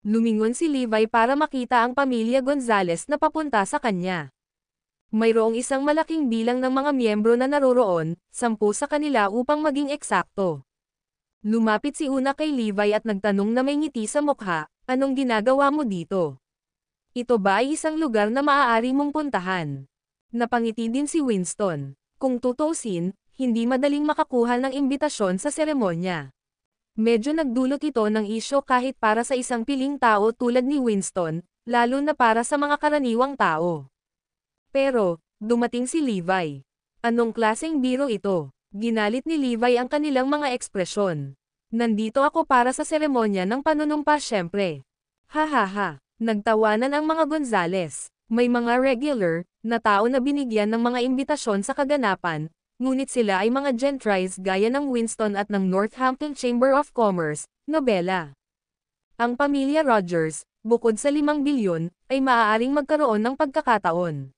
Lumingon si Levi para makita ang pamilya Gonzales na papunta sa kanya. Mayroong isang malaking bilang ng mga miyembro na naroroon, 10 sa kanila upang maging eksakto. Lumapit si Una kay Levi at nagtanong na may ngiti sa mukha, anong ginagawa mo dito? Ito ba ay isang lugar na maaari mong puntahan? Napangiti din si Winston. Kung tutuusin, hindi madaling makakuha ng imbitasyon sa seremonya. Medyo nagdulot ito ng isyo kahit para sa isang piling tao tulad ni Winston, lalo na para sa mga karaniwang tao. Pero, dumating si Levi. Anong klaseng biro ito? Ginalit ni Levi ang kanilang mga ekspresyon. Nandito ako para sa seremonya ng panunumpa syempre. Hahaha. Nagtawanan ang mga Gonzales. May mga regular na tao na binigyan ng mga imbitasyon sa kaganapan, ngunit sila ay mga gentries gaya ng Winston at ng Northampton Chamber of Commerce, nobela. Ang pamilya Rogers, bukod sa 5 bilyon, ay maaaring magkaroon ng pagkakataon.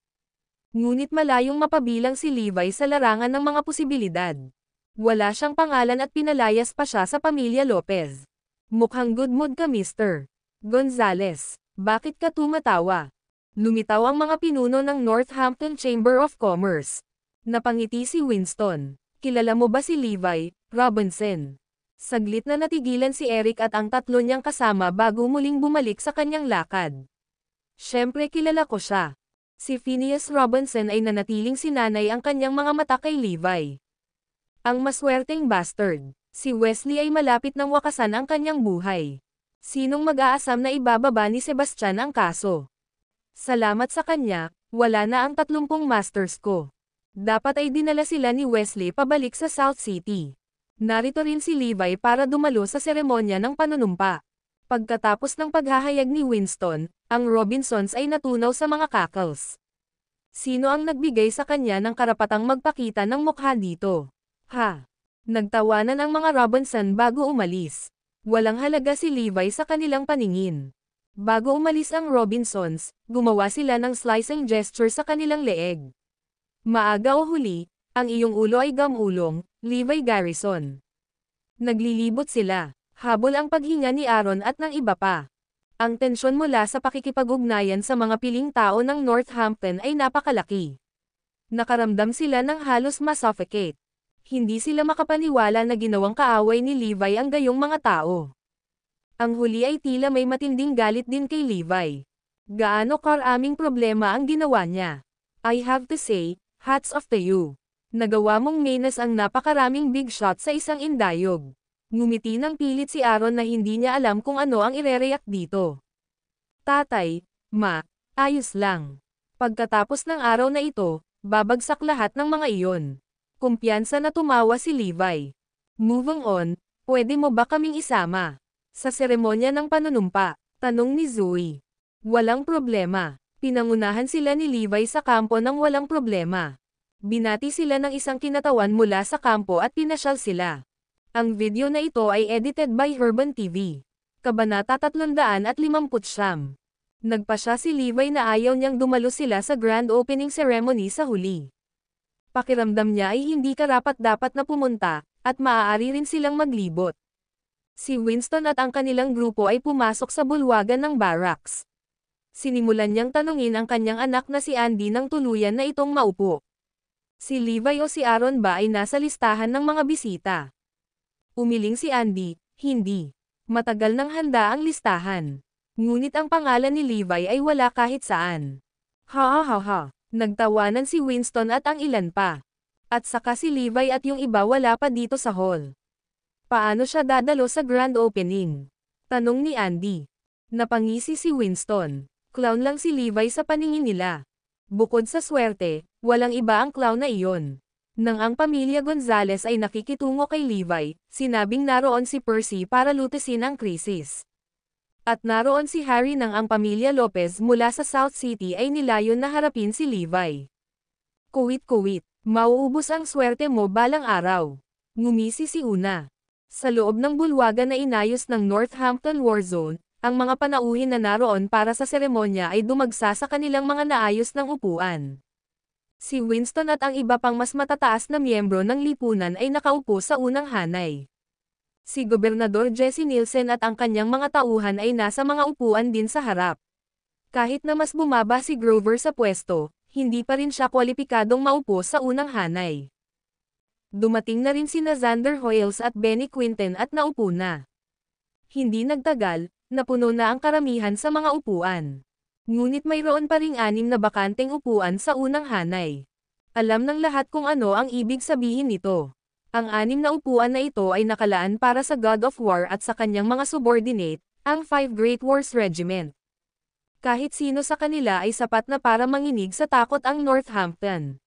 Ngunit malayong mapabilang si Levi sa larangan ng mga posibilidad. Wala siyang pangalan at pinalayas pa siya sa pamilya Lopez. Mukhang good mood ka Mr. Gonzales. Bakit ka tumatawa? Lumitaw ang mga pinuno ng Northampton Chamber of Commerce. Napangiti si Winston. Kilala mo ba si Levi Robinson? Saglit na natigilan si Eric at ang tatlo niyang kasama bago muling bumalik sa kanyang lakad. Siyempre kilala ko siya. Si Phineas Robinson ay nanatiling sinanay ang kanyang mga mata kay Levi. Ang maswerteng bastard. Si Wesley ay malapit ng wakasan ang kanyang buhay. Sinong mag-aasam na ibababa ni Sebastian ang kaso? Salamat sa kanya, wala na ang 30 masters ko. Dapat ay dinala sila ni Wesley pabalik sa South City. Narito rin si Levi para dumalo sa seremonya ng panunumpa. Pagkatapos ng paghahayag ni Winston, ang Robinsons ay natunaw sa mga cackles. Sino ang nagbigay sa kanya ng karapatang magpakita ng mukha dito? Ha? Nagtawanan ang mga Robinson bago umalis. Walang halaga si Levi sa kanilang paningin. Bago umalis ang Robinsons, gumawa sila ng slicing gesture sa kanilang leeg. Maaga o huli, ang iyong ulo ay gamulong, Levi Garrison. Naglilibot sila. Habol ang paghinga ni Aaron at ng iba pa. Ang tensyon mula sa pakikipag-ugnayan sa mga piling tao ng Northampton ay napakalaki. Nakaramdam sila ng halos masuffocate. Hindi sila makapaniwala na ginawang kaaway ni Levi ang gayong mga tao. Ang huli ay tila may matinding galit din kay Levi. Gaano karaming problema ang ginawa niya. I have to say, hats off to you. Nagawa mong mainas ang napakaraming big shot sa isang indayog. Ngumiti ng pilit si Aaron na hindi niya alam kung ano ang irereact dito. Tatay, ma, ayos lang. Pagkatapos ng araw na ito, babagsak lahat ng mga iyon. Kumpiyansa na tumawa si Levi. Moving on, pwede mo ba kaming isama? Sa seremonya ng panunumpa, tanong ni Zoe. Walang problema. Pinangunahan sila ni Levi sa kampo ng walang problema. Binati sila ng isang kinatawan mula sa kampo at pinasyal sila. Ang video na ito ay edited by Herban TV. Kabanata 350. Nagpasya si Levi na ayaw niyang dumalo sila sa grand opening ceremony sa huli. Pakiramdam niya ay hindi karapat-dapat na pumunta, at maaari rin silang maglibot. Si Winston at ang kanilang grupo ay pumasok sa bulwagan ng barracks. Sinimulan niyang tanungin ang kanyang anak na si Andy nang tuluyan na itong maupo. Si Levi o si Aaron ba ay nasa listahan ng mga bisita? Umiling si Andy, hindi. Matagal nang handa ang listahan. Ngunit ang pangalan ni Levi ay wala kahit saan. Ha ha ha ha. Nagtawanan si Winston at ang ilan pa. At saka si Levi at yung iba wala pa dito sa hall. Paano siya dadalo sa grand opening? Tanong ni Andy. Napangisi si Winston. Clown lang si Levi sa paningin nila. Bukod sa swerte, walang iba ang clown na iyon. Nang ang pamilya Gonzales ay nakikitungo kay Levi, sinabing naroon si Percy para lutasin ang krisis. At naroon si Harry nang ang pamilya Lopez mula sa South City ay nilayon na harapin si Levi. Kuwit-kuwit, mauubos ang swerte mo balang araw. Ngumisi si Una. Sa loob ng bulwagan na inayos ng Northampton War Zone, ang mga panauhin na naroon para sa seremonya ay dumagsa sa kanilang mga naayos ng upuan. Si Winston at ang iba pang mas matataas na miyembro ng lipunan ay nakaupo sa unang hanay. Si Gobernador Jesse Nielsen at ang kanyang mga tauhan ay nasa mga upuan din sa harap. Kahit na mas bumaba si Grover sa pwesto, hindi pa rin siya kwalipikadong maupo sa unang hanay. Dumating na rin sina Xander Hoyles at Benny Quinten at naupo na. Hindi nagtagal, napuno na ang karamihan sa mga upuan. Ngunit mayroon pa ring 6 na bakanteng upuan sa unang hanay. Alam ng lahat kung ano ang ibig sabihin nito. Ang 6 na upuan na ito ay nakalaan para sa God of War at sa kanyang mga subordinate, ang 5 Great Wars Regiment. Kahit sino sa kanila ay sapat na para manginig sa takot ang Northampton.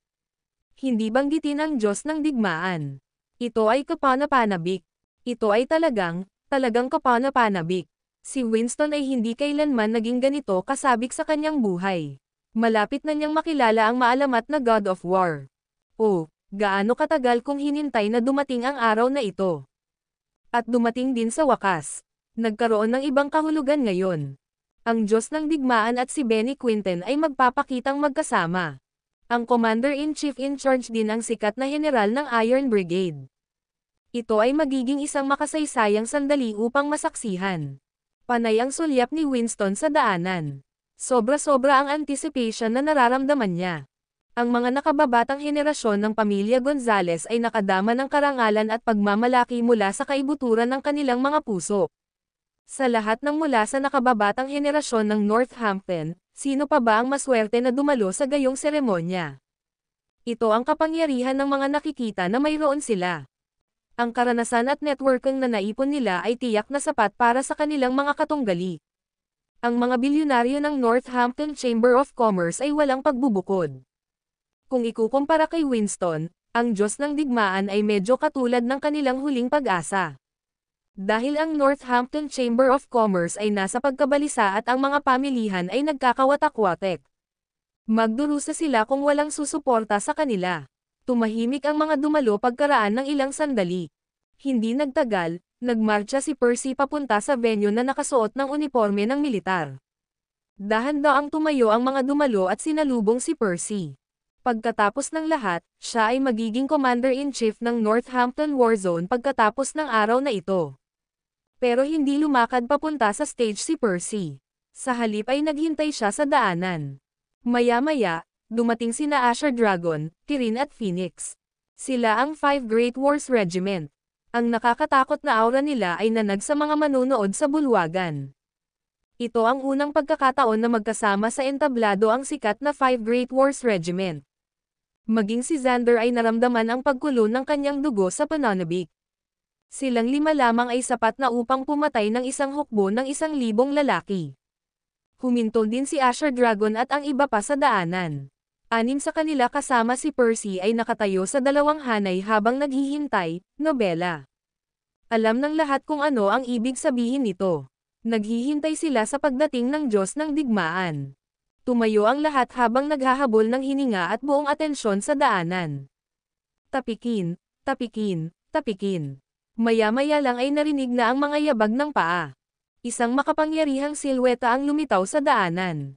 Hindi banggitin ang Diyos ng digmaan. Ito ay kapanapanabik. Ito ay talagang kapanapanabik. Si Winston ay hindi kailanman naging ganito kasabik sa kanyang buhay. Malapit na niyang makilala ang maalamat na God of War. Oh, gaano katagal kong hinintay na dumating ang araw na ito. At dumating din sa wakas. Nagkaroon ng ibang kahulugan ngayon. Ang Diyos ng digmaan at si Benny Quinten ay magpapakitang magkasama. Ang Commander-in-Chief in charge din ang sikat na general ng Iron Brigade. Ito ay magiging isang makasaysayang sandali upang masaksihan. Panay ang sulyap ni Winston sa daanan. Sobra-sobra ang anticipation na nararamdaman niya. Ang mga nakababatang henerasyon ng pamilya Gonzales ay nakadama ng karangalan at pagmamalaki mula sa kaibuturan ng kanilang mga puso. Sa lahat ng mula sa nakababatang henerasyon ng Northampton, sino pa ba ang maswerte na dumalo sa gayong seremonya? Ito ang kapangyarihan ng mga nakikita na mayroon sila. Ang karanasan at networking na naipon nila ay tiyak na sapat para sa kanilang mga katunggali. Ang mga bilyonaryo ng Northampton Chamber of Commerce ay walang pagbubukod. Kung ikukumpara kay Winston, ang Diyos ng digmaan ay medyo katulad ng kanilang huling pag-asa. Dahil ang Northampton Chamber of Commerce ay nasa pagkabalisa at ang mga pamilihan ay nagkakawatak-watek. Magdurusa sila kung walang susuporta sa kanila. Tumahimik ang mga dumalo pagkaraan ng ilang sandali. Hindi nagtagal, nagmarcha si Percy papunta sa venue na nakasuot ng uniforme ng militar. Dahan-daang tumayo ang mga dumalo at sinalubong si Percy. Pagkatapos ng lahat, siya ay magiging Commander-in-Chief ng Northampton Warzone pagkatapos ng araw na ito. Pero hindi lumakad papunta sa stage si Percy. Sa halip ay naghintay siya sa daanan. Maya-maya, dumating sina Asher Dragon, Kirin at Phoenix. Sila ang 5 Great Wars Regiment. Ang nakakatakot na aura nila ay nanag sa mga manunood sa bulwagan. Ito ang unang pagkakataon na magkasama sa entablado ang sikat na 5 Great Wars Regiment. Maging si Xander ay naramdaman ang pagkulo ng kanyang dugo sa pananabik. Silang 5 lamang ay sapat na upang pumatay ng isang hukbo ng 1,000 lalaki. Huminto din si Asher Dragon at ang iba pa sa daanan. 6 sa kanila kasama si Percy ay nakatayo sa dalawang hanay habang naghihintay, nobela. Alam ng lahat kung ano ang ibig sabihin nito. Naghihintay sila sa pagdating ng Diyos ng digmaan. Tumayo ang lahat habang naghahabol ng hininga at buong atensyon sa daanan. Tapikin, tapikin, tapikin. Maya-maya lang ay narinig na ang mga yabag ng paa. Isang makapangyarihang silweta ang lumitaw sa daanan.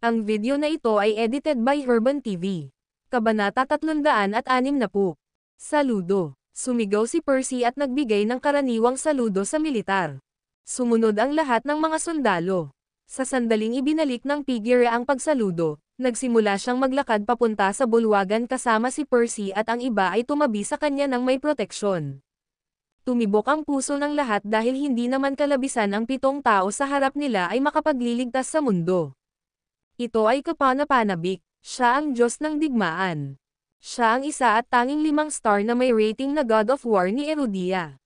Ang video na ito ay edited by Herban TV. Kabanata 360. Saludo. Sumigaw si Percy at nagbigay ng karaniwang saludo sa militar. Sumunod ang lahat ng mga sundalo. Sa sandaling ibinalik ng figure ang pagsaludo, nagsimula siyang maglakad papunta sa bulwagan kasama si Percy at ang iba ay tumabi sa kanya ng may proteksyon. Tumibok ang puso ng lahat dahil hindi naman kalabisan ang 7 tao sa harap nila ay makapagliligtas sa mundo. Ito ay kapanapanabik, siya ang Diyos ng digmaan. Siya ang isa at tanging 5 star na may rating na God of War ni Erudia.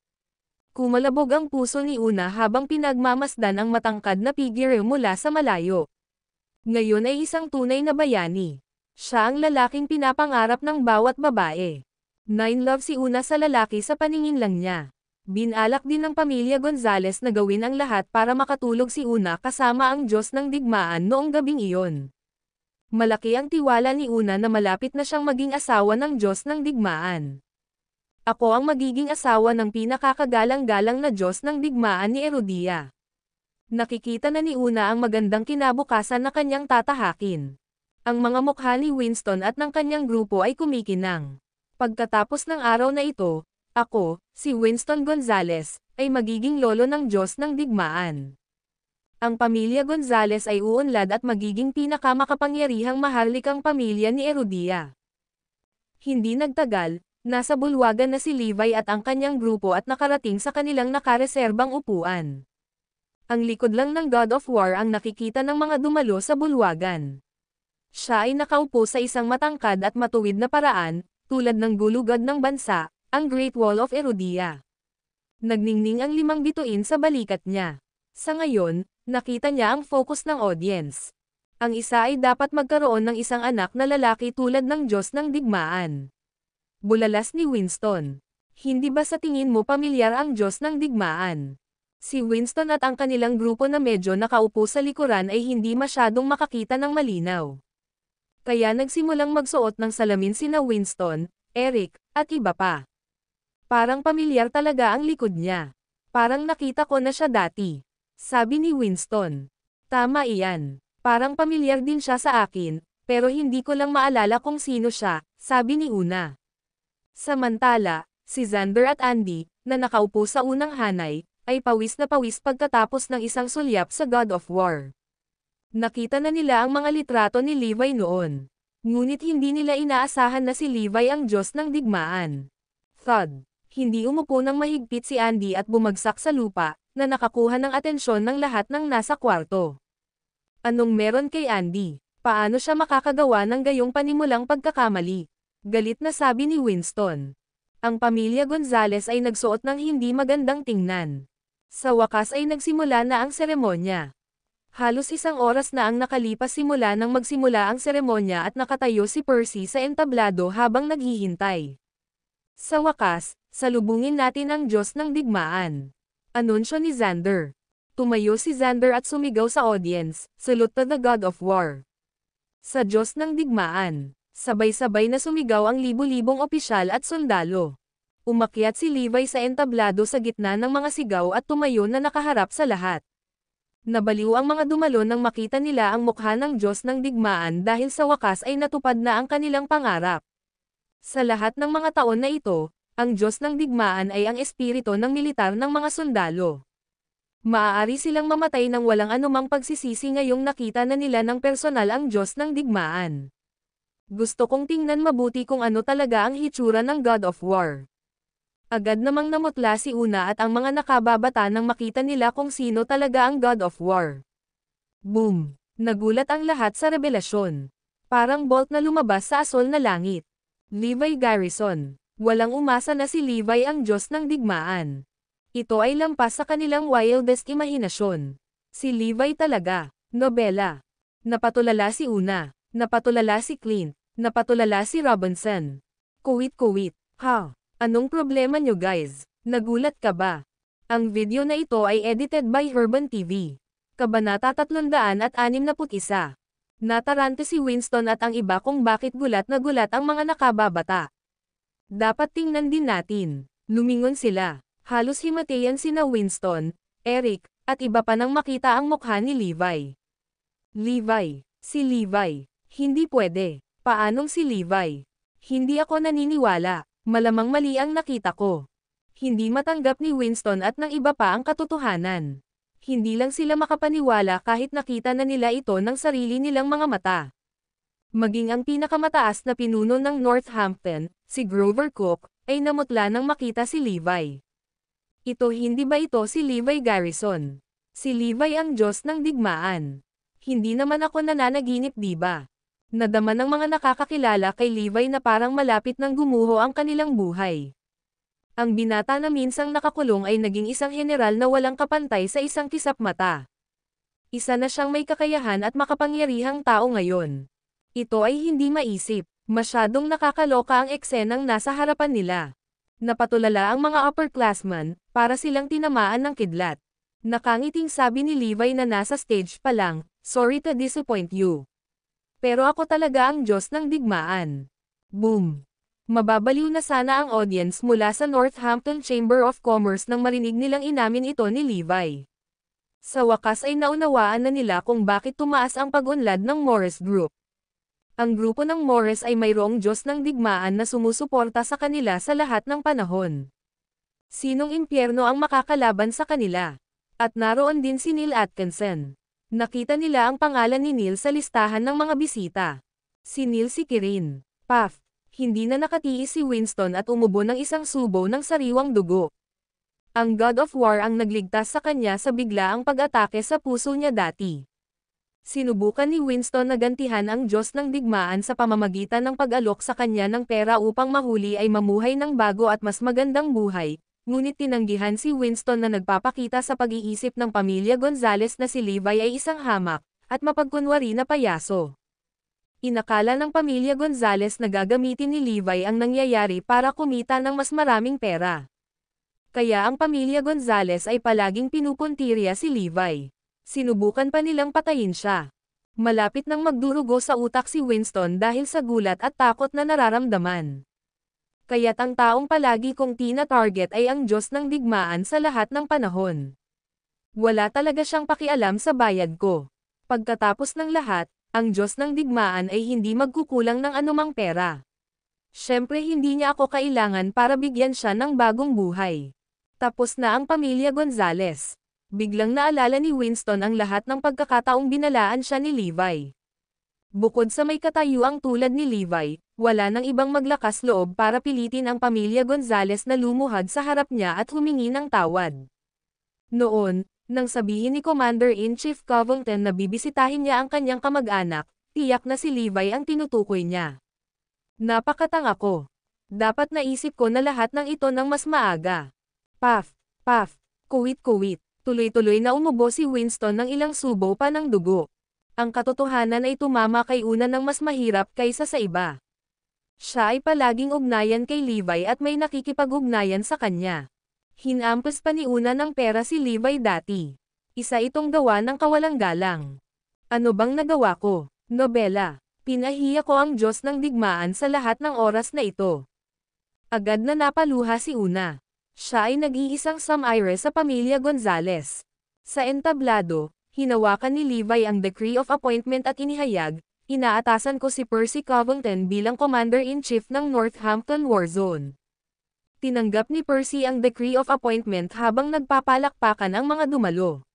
Kumalabog ang puso ni Una habang pinagmamasdan ang matangkad na figure mula sa malayo. Ngayon ay isang tunay na bayani. Siya ang lalaking pinapangarap ng bawat babae. 9 love si Una sa lalaki sa paningin lang niya. Binalak din ng pamilya Gonzales na gawin ang lahat para makatulog si Una kasama ang Diyos ng digmaan noong gabing iyon. Malaki ang tiwala ni Una na malapit na siyang maging asawa ng Diyos ng digmaan. Ako ang magiging asawa ng pinakakagalang-galang na Diyos ng digmaan ni Erudia. Nakikita na ni Una ang magandang kinabukasan na kanyang tatahakin. Ang mga mukha ni Winston at ng kanyang grupo ay kumikinang. Pagkatapos ng araw na ito, ako, si Winston Gonzales, ay magiging lolo ng Diyos ng digmaan. Ang pamilya Gonzales ay uunlad at magiging pinakamakapangyarihang maharlikang pamilya ni Erudia. Hindi nagtagal, nasa bulwagan na si Levi at ang kanyang grupo at nakarating sa kanilang nakareserbang upuan. Ang likod lang ng God of War ang nakikita ng mga dumalo sa bulwagan. Siya ay nakaupo sa isang matangkad at matuwid na paraan, tulad ng gulugad ng bansa, ang Great Wall of Erudia. Nagningning ang 5 bituin sa balikat niya. Sa ngayon, nakita niya ang focus ng audience. Ang isa ay dapat magkaroon ng isang anak na lalaki tulad ng Diyos ng digmaan. Bulalas ni Winston. Hindi ba sa tingin mo pamilyar ang Diyos ng digmaan? Si Winston at ang kanilang grupo na medyo nakaupo sa likuran ay hindi masyadong makakita ng malinaw. Kaya nagsimulang magsuot ng salamin sina Winston, Eric, at iba pa. Parang pamilyar talaga ang likod niya. Parang nakita ko na siya dati. Sabi ni Winston. Tama iyan. Parang pamilyar din siya sa akin, pero hindi ko lang maalala kung sino siya, sabi ni Una. Samantala, si Xander at Andy, na nakaupo sa unang hanay, ay pawis na pawis pagkatapos ng isang sulyap sa God of War. Nakita na nila ang mga litrato ni Levi noon. Ngunit hindi nila inaasahan na si Levi ang Diyos ng digmaan. Thud. Hindi umupo ng mahigpit si Andy at bumagsak sa lupa, na nakakuha ng atensyon ng lahat ng nasa kwarto. Anong meron kay Andy? Paano siya makakagawa ng gayong panimulang pagkakamali? Galit na sabi ni Winston. Ang pamilya Gonzales ay nagsuot ng hindi magandang tingnan. Sa wakas ay nagsimula na ang seremonya. Halos 1 oras na ang nakalipas simula nang magsimula ang seremonya at nakatayo si Percy sa entablado habang naghihintay. Sa wakas, salubungin natin ang Diyos ng digmaan. Anunsyo ni Xander. Tumayo si Xander at sumigaw sa audience, "Salute to the God of War." Sa Diyos ng digmaan. Sabay-sabay na sumigaw ang libu-libong opisyal at sundalo. Umakyat si Levi sa entablado sa gitna ng mga sigaw at tumayo na nakaharap sa lahat. Nabaliw ang mga dumalo nang makita nila ang mukha ng Diyos ng digmaan dahil sa wakas ay natupad na ang kanilang pangarap. Sa lahat ng mga taon na ito, ang Diyos ng digmaan ay ang espiritu ng militar ng mga sundalo. Maaari silang mamatay ng walang anumang pagsisisi ngayong nakita na nila ng personal ang Diyos ng digmaan. Gusto kong tingnan mabuti kung ano talaga ang hitsura ng God of War. Agad namang namutla si Una at ang mga nakababata nang makita nila kung sino talaga ang God of War. Boom! Nagulat ang lahat sa revelasyon. Parang bolt na lumabas sa asol na langit. Levi Garrison. Walang umasa na si Levi ang Diyos ng digmaan. Ito ay lampas sa kanilang wildest imahinasyon. Si Levi talaga. Nobela. Napatulala si Una. Napatulala si Clint. Napatulala si Robinson. Kuwit-kuwit. Ha? Anong problema nyo guys? Nagulat ka ba? Ang video na ito ay edited by Herban TV. Kabanata 361. Natarante si Winston at ang iba kung bakit gulat na gulat ang mga nakababata. Dapat tingnan din natin. Lumingon sila. Halos himatayan sina Winston, Eric, at iba pa nang makita ang mukha ni Levi. Levi. Si Levi. Hindi pwede. Paanong si Levi? Hindi ako naniniwala. Malamang mali ang nakita ko. Hindi matanggap ni Winston at ng iba pa ang katotohanan. Hindi lang sila makapaniwala kahit nakita na nila ito ng sarili nilang mga mata. Maging ang pinakamataas na pinuno ng Northampton, si Grover Cook, ay namutla nang makita si Levi. Hindi ba ito si Levi Garrison? Si Levi ang Diyos ng digmaan. Hindi naman ako nananaginip diba? Nadama ng mga nakakakilala kay Levi na parang malapit nang gumuho ang kanilang buhay. Ang binata na minsang nakakulong ay naging isang general na walang kapantay sa isang kisap mata. Isa na siyang may kakayahan at makapangyarihang tao ngayon. Ito ay hindi maisip. Masyadong nakakaloka ang eksenang nasa harapan nila. Napatulala ang mga upperclassmen, para silang tinamaan ng kidlat. Nakangiting sabi ni Levi na nasa stage pa lang, "Sorry to disappoint you. Pero ako talaga ang Diyos ng digmaan." Boom! Mababaliw na sana ang audience mula sa Northampton Chamber of Commerce nang marinig nilang inamin ito ni Levi. Sa wakas ay naunawaan na nila kung bakit tumaas ang pag-unlad ng Morris Group. Ang grupo ng Morris ay mayroong Diyos ng digmaan na sumusuporta sa kanila sa lahat ng panahon. Sinong impyerno ang makakalaban sa kanila? At naroon din si Neil Atkinson. Nakita nila ang pangalan ni Neil sa listahan ng mga bisita. Si Neil si Kirin. Puff. Hindi na nakatiis si Winston at umubo ng isang subo ng sariwang dugo. Ang God of War ang nagligtas sa kanya sa biglaang pag-atake sa puso niya dati. Sinubukan ni Winston na gantihan ang Diyos ng digmaan sa pamamagitan ng pag-alok sa kanya ng pera upang mahuli ay mamuhay ng bago at mas magandang buhay, ngunit tinanggihan si Winston na nagpapakita sa pag-iisip ng pamilya Gonzales na si Levi ay isang hamak, at mapagkunwari na payaso. Inakala ng pamilya Gonzales na gagamitin ni Levi ang nangyayari para kumita ng mas maraming pera. Kaya ang pamilya Gonzales ay palaging pinupuntirya si Levi. Sinubukan pa nilang patayin siya. Malapit nang magdurugo sa utak si Winston dahil sa gulat at takot na nararamdaman. Kaya't ang taong palagi kong tina-target ay ang Diyos ng digmaan sa lahat ng panahon. Wala talaga siyang pakialam sa bayad ko. Pagkatapos ng lahat, ang Diyos ng digmaan ay hindi magkukulang ng anumang pera. Siyempre hindi niya ako kailangan para bigyan siya ng bagong buhay. Tapos na ang pamilya Gonzales. Biglang naalala ni Winston ang lahat ng pagkakataong binalaan siya ni Levi. Bukod sa may katayuang tulad ni Levi, wala nang ibang maglakas loob para pilitin ang pamilya Gonzales na lumuhad sa harap niya at humingi ng tawad. Noon, nang sabihin ni Commander-in-Chief Covington na bibisitahin niya ang kanyang kamag-anak, tiyak na si Levi ang tinutukoy niya. Napakatanga ko. Dapat naisip ko na lahat ng ito ng mas maaga. Puff, puff, kuwit-kuwit. Tuloy-tuloy na umubo si Winston ng ilang subo pa ng dugo. Ang katotohanan ay tumama kay Una ng mas mahirap kaysa sa iba. Siya ay palaging ugnayan kay Levi at may nakikipag-ugnayan sa kanya. Hinampas pa ni Una ng pera si Levi dati. Isa itong gawa ng kawalang galang. Ano bang nagawa ko? Nobela. Pinahiya ko ang Diyos ng digmaan sa lahat ng oras na ito. Agad na napaluha si Una. Siya ay nag-iisang samaire sa pamilya Gonzales. Sa entablado, hinawakan ni Levi ang Decree of Appointment at inihayag, inaatasan ko si Percy Covington bilang Commander-in-Chief ng Northampton War Zone. Tinanggap ni Percy ang Decree of Appointment habang nagpapalakpakan ang mga dumalo.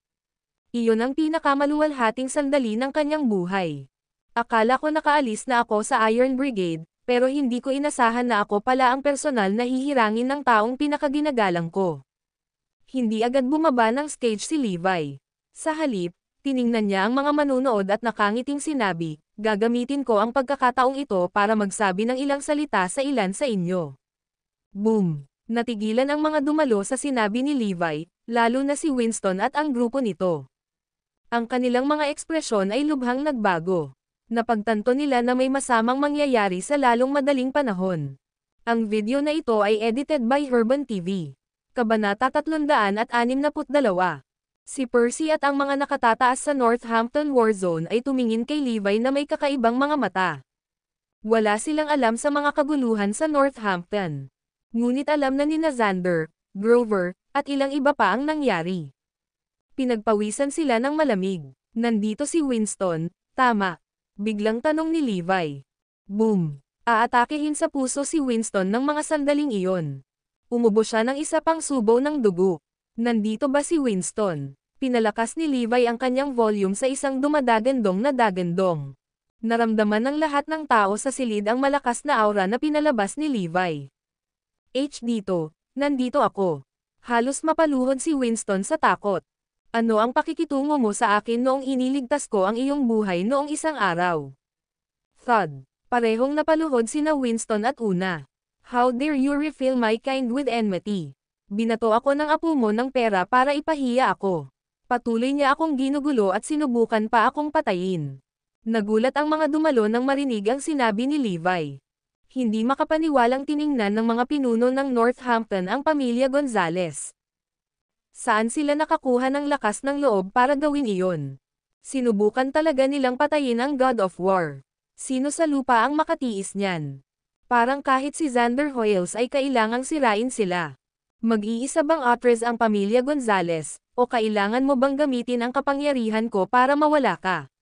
Iyon ang pinakamaluwalhating sandali ng kanyang buhay. Akala ko nakaalis na ako sa Iron Brigade, pero hindi ko inasahan na ako pala ang personal na hihirangin ng taong pinakaginagalang ko. Hindi agad bumaba ng stage si Levi. Sa halip, tiningnan niya ang mga manunood at nakangiting sinabi, gagamitin ko ang pagkakataong ito para magsabi ng ilang salita sa ilan sa inyo. Boom! Natigilan ang mga dumalo sa sinabi ni Levi, lalo na si Winston at ang grupo nito. Ang kanilang mga ekspresyon ay lubhang nagbago. Napagtanto nila na may masamang mangyayari sa lalong madaling panahon. Ang video na ito ay edited by Herban TV. Kabanata 362. Si Percy at ang mga nakatataas sa Northampton War Zone ay tumingin kay Levi na may kakaibang mga mata. Wala silang alam sa mga kaguluhan sa Northampton. Ngunit alam na nina Xander, Grover, at ilang iba pa ang nangyari. Pinagpawisan sila ng malamig. Nandito si Winston, tama. Biglang tanong ni Levi. Boom! Aatakehin sa puso si Winston ng mga sandaling iyon. Umubo siya ng isa pang subo ng dugo. Nandito ba si Winston? Pinalakas ni Levi ang kanyang volume sa isang dumadagandong na dagandong. Naramdaman ng lahat ng tao sa silid ang malakas na aura na pinalabas ni Levi. Dito, nandito ako. Halos mapaluhod si Winston sa takot. Ano ang pakikitungo mo sa akin noong iniligtas ko ang iyong buhay noong isang araw? Thud. Parehong napaluhod sina Winston at Una. How dare you refill my kind with enmity? Binato ako ng apo mo ng pera para ipahiya ako. Patuloy niya akong ginugulo at sinubukan pa akong patayin. Nagulat ang mga dumalo nang marinig ang sinabi ni Levi. Hindi makapaniwalang tiningnan ng mga pinuno ng Northampton ang pamilya Gonzales. Saan sila nakakuha ng lakas ng loob para gawin iyon? Sinubukan talaga nilang patayin ang God of War. Sino sa lupa ang makatiis niyan? Parang kahit si Xander Hoyles ay kailangang sirain sila. Mag-iisa bang otres ang pamilya Gonzales, o kailangan mo bang gamitin ang kapangyarihan ko para mawala ka?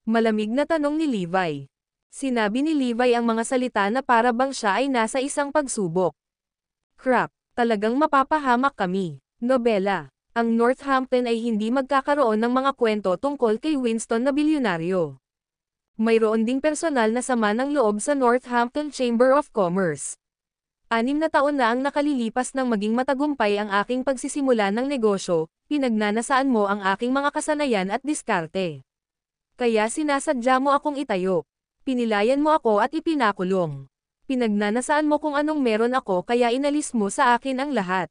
Malamig na tanong ni Levi. Sinabi ni Levi ang mga salita na para bang siya ay nasa isang pagsubok. Crap, talagang mapapahamak kami. Nobela. Ang Northampton ay hindi magkakaroon ng mga kwento tungkol kay Winston na bilyonaryo. Mayroon ding personal na sama ng loob sa Northampton Chamber of Commerce. 6 na taon na ang nakalilipas nang maging matagumpay ang aking pagsisimula ng negosyo, pinagnanasaan mo ang aking mga kasanayan at diskarte. Kaya sinasadya mo akong itayo. Pinilayan mo ako at ipinakulong. Pinagnanasaan mo kung anong meron ako kaya inalis mo sa akin ang lahat.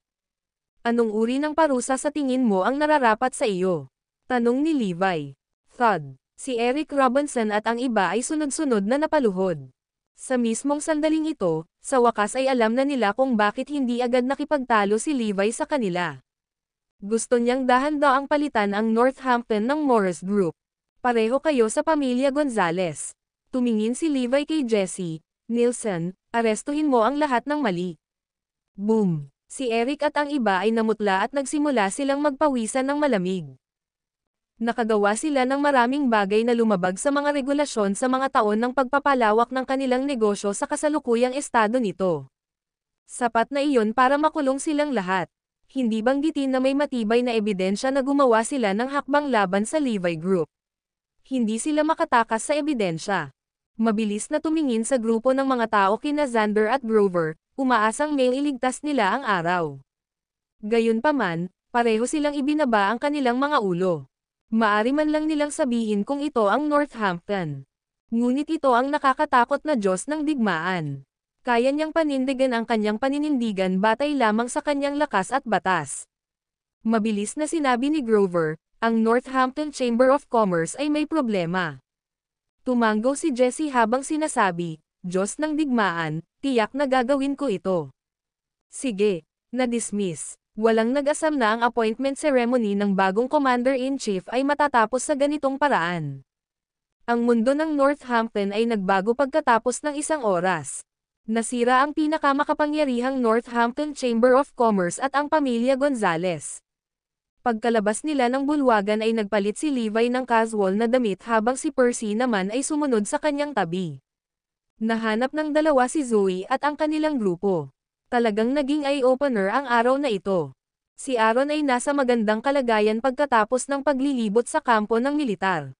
Anong uri ng parusa sa tingin mo ang nararapat sa iyo? Tanong ni Levi. Thud. Si Eric Robinson at ang iba ay sunod-sunod na napaluhod. Sa mismong sandaling ito, sa wakas ay alam na nila kung bakit hindi agad nakipagtalo si Levi sa kanila. Gusto niyang dahan-daang palitan ang Northampton ng Morris Group. Pareho kayo sa pamilya Gonzales. Tumingin si Levi kay Jesse. Nielsen, arestuhin mo ang lahat ng mali. Boom! Si Eric at ang iba ay namutla at nagsimula silang magpawisan ng malamig. Nakagawa sila ng maraming bagay na lumabag sa mga regulasyon sa mga taon ng pagpapalawak ng kanilang negosyo sa kasalukuyang estado nito. Sapat na iyon para makulong silang lahat. Hindi banggitin na may matibay na ebidensya na gumawa sila ng hakbang laban sa Levi Group. Hindi sila makatakas sa ebidensya. Mabilis na tumingin sa grupo ng mga tao kina Xander at Grover, umaasang may iligtas nila ang araw. Gayunpaman, pareho silang ibinaba ang kanilang mga ulo. Maari man lang nilang sabihin kung ito ang Northampton. Ngunit ito ang nakakatakot na Diyos ng digmaan. Kaya niyang panindigan ang kanyang paninindigan batay lamang sa kanyang lakas at batas. Mabilis na sinabi ni Grover, ang Northampton Chamber of Commerce ay may problema. Tumango si Jesse habang sinasabi, Diyos ng digmaan, tiyak na gagawin ko ito. Sige, na-dismiss. Walang nag-asam na ang appointment ceremony ng bagong Commander-in-Chief ay matatapos sa ganitong paraan. Ang mundo ng Northampton ay nagbago pagkatapos ng 1 oras. Nasira ang pinakamakapangyarihang Northampton Chamber of Commerce at ang pamilya Gonzales. Pagkalabas nila ng bulwagan ay nagpalit si Levi ng casual na damit habang si Percy naman ay sumunod sa kanyang tabi. Nahanap ng dalawa si Zoe at ang kanilang grupo. Talagang naging eye-opener ang araw na ito. Si Aaron ay nasa magandang kalagayan pagkatapos ng paglilibot sa kampo ng militar.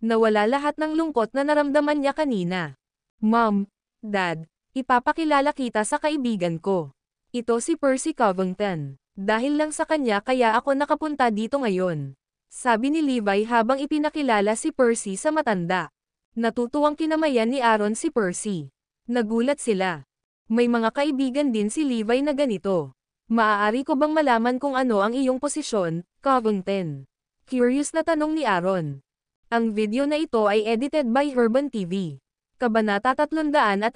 Nawala lahat ng lungkot na naramdaman niya kanina. Mom, Dad, ipapakilala kita sa kaibigan ko. Ito si Percy Covington. Dahil lang sa kanya kaya ako nakapunta dito ngayon. Sabi ni Levi habang ipinakilala si Percy sa matanda. Natutuwang kinamayan ni Aaron si Percy. Nagulat sila. May mga kaibigan din si Levi na ganito. Maaari ko bang malaman kung ano ang iyong posisyon, Covington? Curious na tanong ni Aaron. Ang video na ito ay edited by Herban TV. Kabanata 363.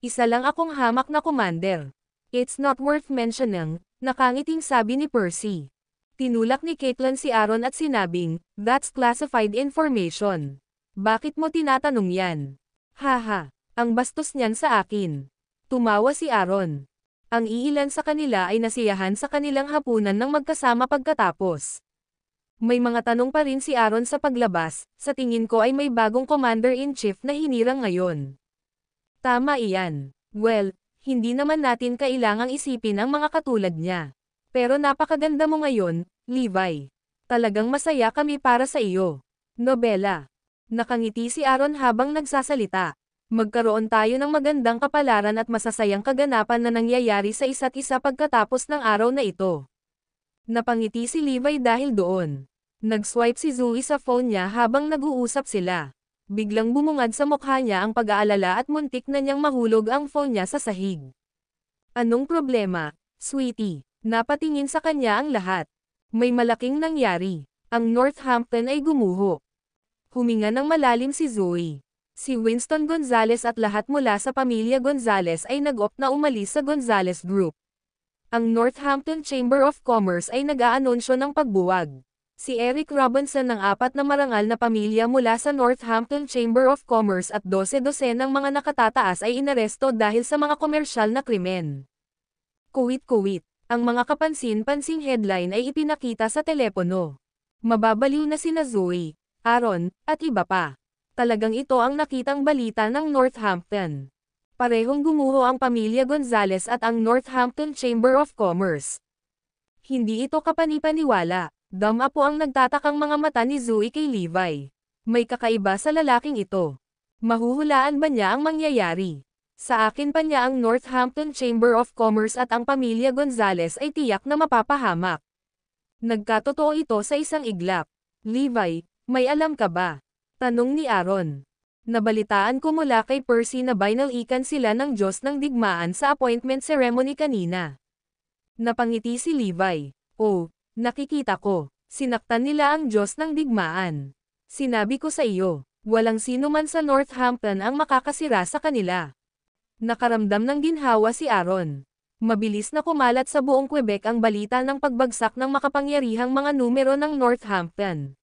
Isa lang akong hamak na commander. It's not worth mentioning, nakangiting sabi ni Percy. Tinulak ni Caitlin si Aaron at sinabing, that's classified information. Bakit mo tinatanong yan? Haha, ang bastos niyan sa akin. Tumawa si Aaron. Ang iilan sa kanila ay nasiyahan sa kanilang hapunan ng magkasama pagkatapos. May mga tanong pa rin si Aaron sa paglabas, sa tingin ko ay may bagong Commander-in-Chief na hinirang ngayon. Tama iyan. Well, hindi naman natin kailangang isipin ang mga katulad niya. Pero napakaganda mo ngayon, Levi. Talagang masaya kami para sa iyo. Nobela. Nakangiti si Aaron habang nagsasalita. Magkaroon tayo ng magandang kapalaran at masasayang kaganapan na nangyayari sa isa't isa pagkatapos ng araw na ito. Napangiti si Levi dahil doon. Nag-swipe si Zoe sa phone niya habang nag-uusap sila. Biglang bumungad sa mukha niya ang pag-aalala at muntik na niyang mahulog ang phone niya sa sahig. Anong problema, sweetie? Napatingin sa kanya ang lahat. May malaking nangyari. Ang Northampton ay gumuho. Huminga ng malalim si Zoe. Si Winston Gonzales at lahat mula sa pamilya Gonzales ay nag-opt na umalis sa Gonzales Group. Ang Northampton Chamber of Commerce ay nag-aanunsyo ng pagbuwag. Si Eric Robinson ng 4 na marangal na pamilya mula sa Northampton Chamber of Commerce at 12 ng mga nakatataas ay inaresto dahil sa mga komersyal na krimen. Kuwit-kuwit, ang mga kapansin-pansing headline ay ipinakita sa telepono. Mababaliw na sina Zoe, Aaron, at iba pa. Talagang ito ang nakitang balita ng Northampton. Parehong gumuho ang pamilya Gonzales at ang Northampton Chamber of Commerce. Hindi ito kapanipaniwala. Dama po ang nagtatakang mga mata ni Zoe kay Levi. May kakaiba sa lalaking ito. Mahuhulaan ba niya ang mangyayari? Sa akin pa niya ang Northampton Chamber of Commerce at ang pamilya Gonzales ay tiyak na mapapahamak. Nagkatotoo ito sa isang iglap. Levi, may alam ka ba? Tanong ni Aaron. Nabalitaan ko mula kay Percy na binalikan sila ng Diyos ng digmaan sa appointment ceremony kanina. Napangiti si Levi. Oh, nakikita ko. Sinaktan nila ang Diyos ng digmaan. Sinabi ko sa iyo, walang sino man sa Northampton ang makakasira sa kanila. Nakaramdam ng ginhawa si Aaron. Mabilis na kumalat sa buong Quebec ang balita ng pagbagsak ng makapangyarihang mga numero ng Northampton.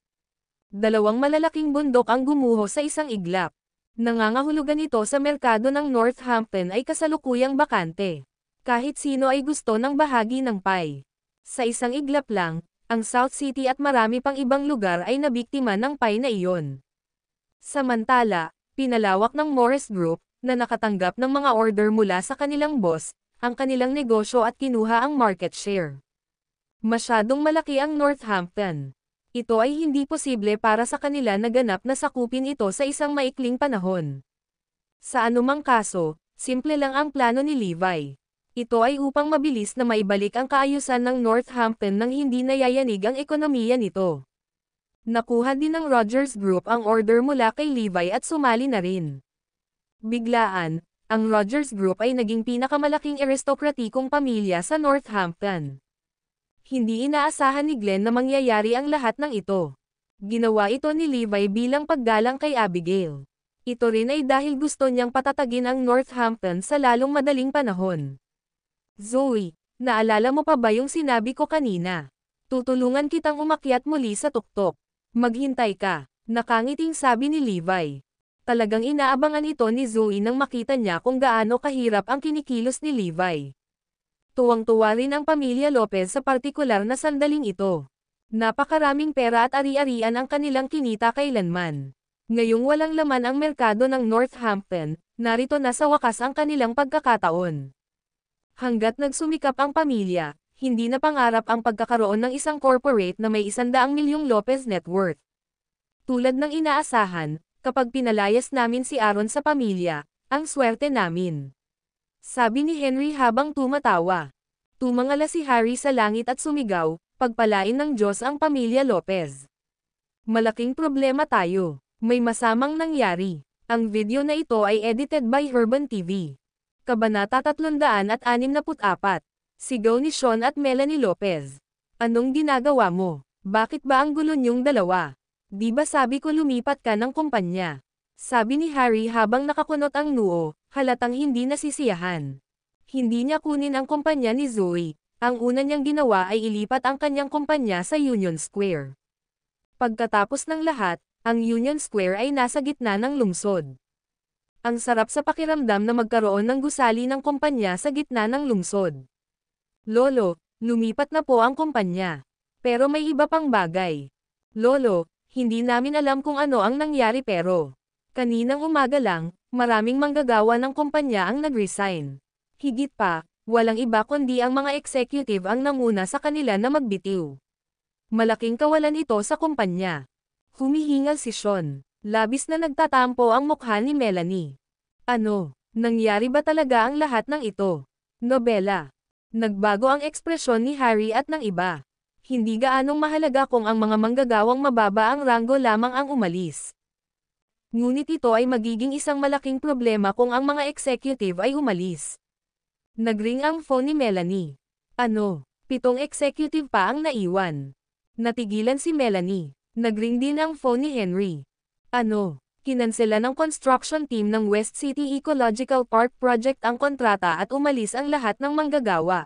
Dalawang malalaking bundok ang gumuho sa isang iglap. Nangangahulugan ito sa merkado ng Northampton ay kasalukuyang bakante. Kahit sino ay gusto ng bahagi ng pie. Sa isang iglap lang, ang South City at marami pang ibang lugar ay nabiktima ng pie na iyon. Samantala, pinalawak ng Morris Group, na nakatanggap ng mga order mula sa kanilang boss, ang kanilang negosyo at kinuha ang market share. Masyadong malaki ang Northampton. Ito ay hindi posible para sa kanila na ganap na sakupin ito sa isang maikling panahon. Sa anumang kaso, simple lang ang plano ni Levi. Ito ay upang mabilis na maibalik ang kaayusan ng Northampton nang hindi nayayanig ang ekonomiya nito. Nakuha din ng Rogers Group ang order mula kay Levi at sumali na rin. Biglaan, ang Rogers Group ay naging pinakamalaking aristokratikong pamilya sa Northampton. Hindi inaasahan ni Glenn na mangyayari ang lahat ng ito. Ginawa ito ni Levi bilang paggalang kay Abigail. Ito rin ay dahil gusto niyang patatagin ang Northampton sa lalong madaling panahon. Zoe, naalala mo pa ba yung sinabi ko kanina? Tutulungan kitang umakyat muli sa tuktok. Maghintay ka, nakangiting sabi ni Levi. Talagang inaabangan ito ni Zoe nang makita niya kung gaano kahirap ang kinikilos ni Levi. Tuwang-tuwa rin ang pamilya Lopez sa partikular na sandaling ito. Napakaraming pera at ari-arian ang kanilang kinita kailanman. Ngayong walang laman ang merkado ng Northampton, narito na sa wakas ang kanilang pagkakataon. Hanggat nagsumikap ang pamilya, hindi na pangarap ang pagkakaroon ng isang corporate na may 100 milyong Lopez net worth. Tulad ng inaasahan, kapag pinalayas namin si Aaron sa pamilya, ang swerte namin. Sabi ni Henry habang tumatawa. Tumangala si Harry sa langit at sumigaw, pagpalain ng Diyos ang pamilya Lopez. Malaking problema tayo. May masamang nangyari. Ang video na ito ay edited by Herban TV. Kabanata 364. Sigaw ni Sean at Melanie Lopez. Anong ginagawa mo? Bakit ba ang gulo niyong dalawa? Di ba sabi ko lumipat ka ng kumpanya? Sabi ni Harry habang nakakunot ang noo, halatang hindi nasisiyahan. Hindi niya kunin ang kumpanya ni Zoe. Ang una niyang ginawa ay ilipat ang kanyang kumpanya sa Union Square. Pagkatapos ng lahat, ang Union Square ay nasa gitna ng lungsod. Ang sarap sa pakiramdam na magkaroon ng gusali ng kumpanya sa gitna ng lungsod. Lolo, lumipat na po ang kumpanya. Pero may iba pang bagay. Lolo, hindi namin alam kung ano ang nangyari pero kaninang umaga lang, maraming manggagawa ng kumpanya ang nag-resign. Higit pa, walang iba kundi ang mga executive ang nanguna sa kanila na magbitiw. Malaking kawalan ito sa kumpanya. Humihingal si Sean. Labis na nagtatampo ang mukha ni Melanie. Ano, nangyari ba talaga ang lahat ng ito? Nobela. Nagbago ang ekspresyon ni Harry at ng iba. Hindi gaanong mahalaga kung ang mga manggagawang mababa ang ranggo lamang ang umalis. Ngunit ito ay magiging isang malaking problema kung ang mga executive ay umalis. Nagring ang phone ni Melanie. Ano, 7 executive pa ang naiwan. Natigilan si Melanie. Nagring din ang phone ni Henry. Ano, kinansela ng construction team ng West City Ecological Park Project ang kontrata at umalis ang lahat ng manggagawa.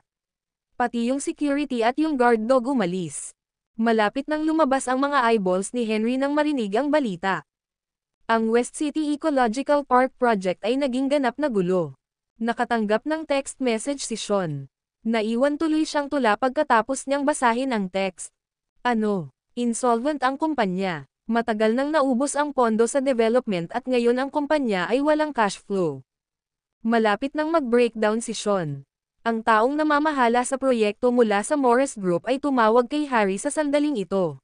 Pati yung security at yung guard dog umalis. Malapit nang lumabas ang mga eyeballs ni Henry nang marinig ang balita. Ang West City Ecological Park Project ay naging ganap na gulo. Nakatanggap ng text message si Sean. Naiwan tuloy siyang tula pagkatapos niyang basahin ang text. Ano, insolvent ang kumpanya. Matagal nang naubos ang pondo sa development at ngayon ang kumpanya ay walang cash flow. Malapit nang mag-breakdown si Sean. Ang taong namamahala sa proyekto mula sa Morris Group ay tumawag kay Harry sa sandaling ito.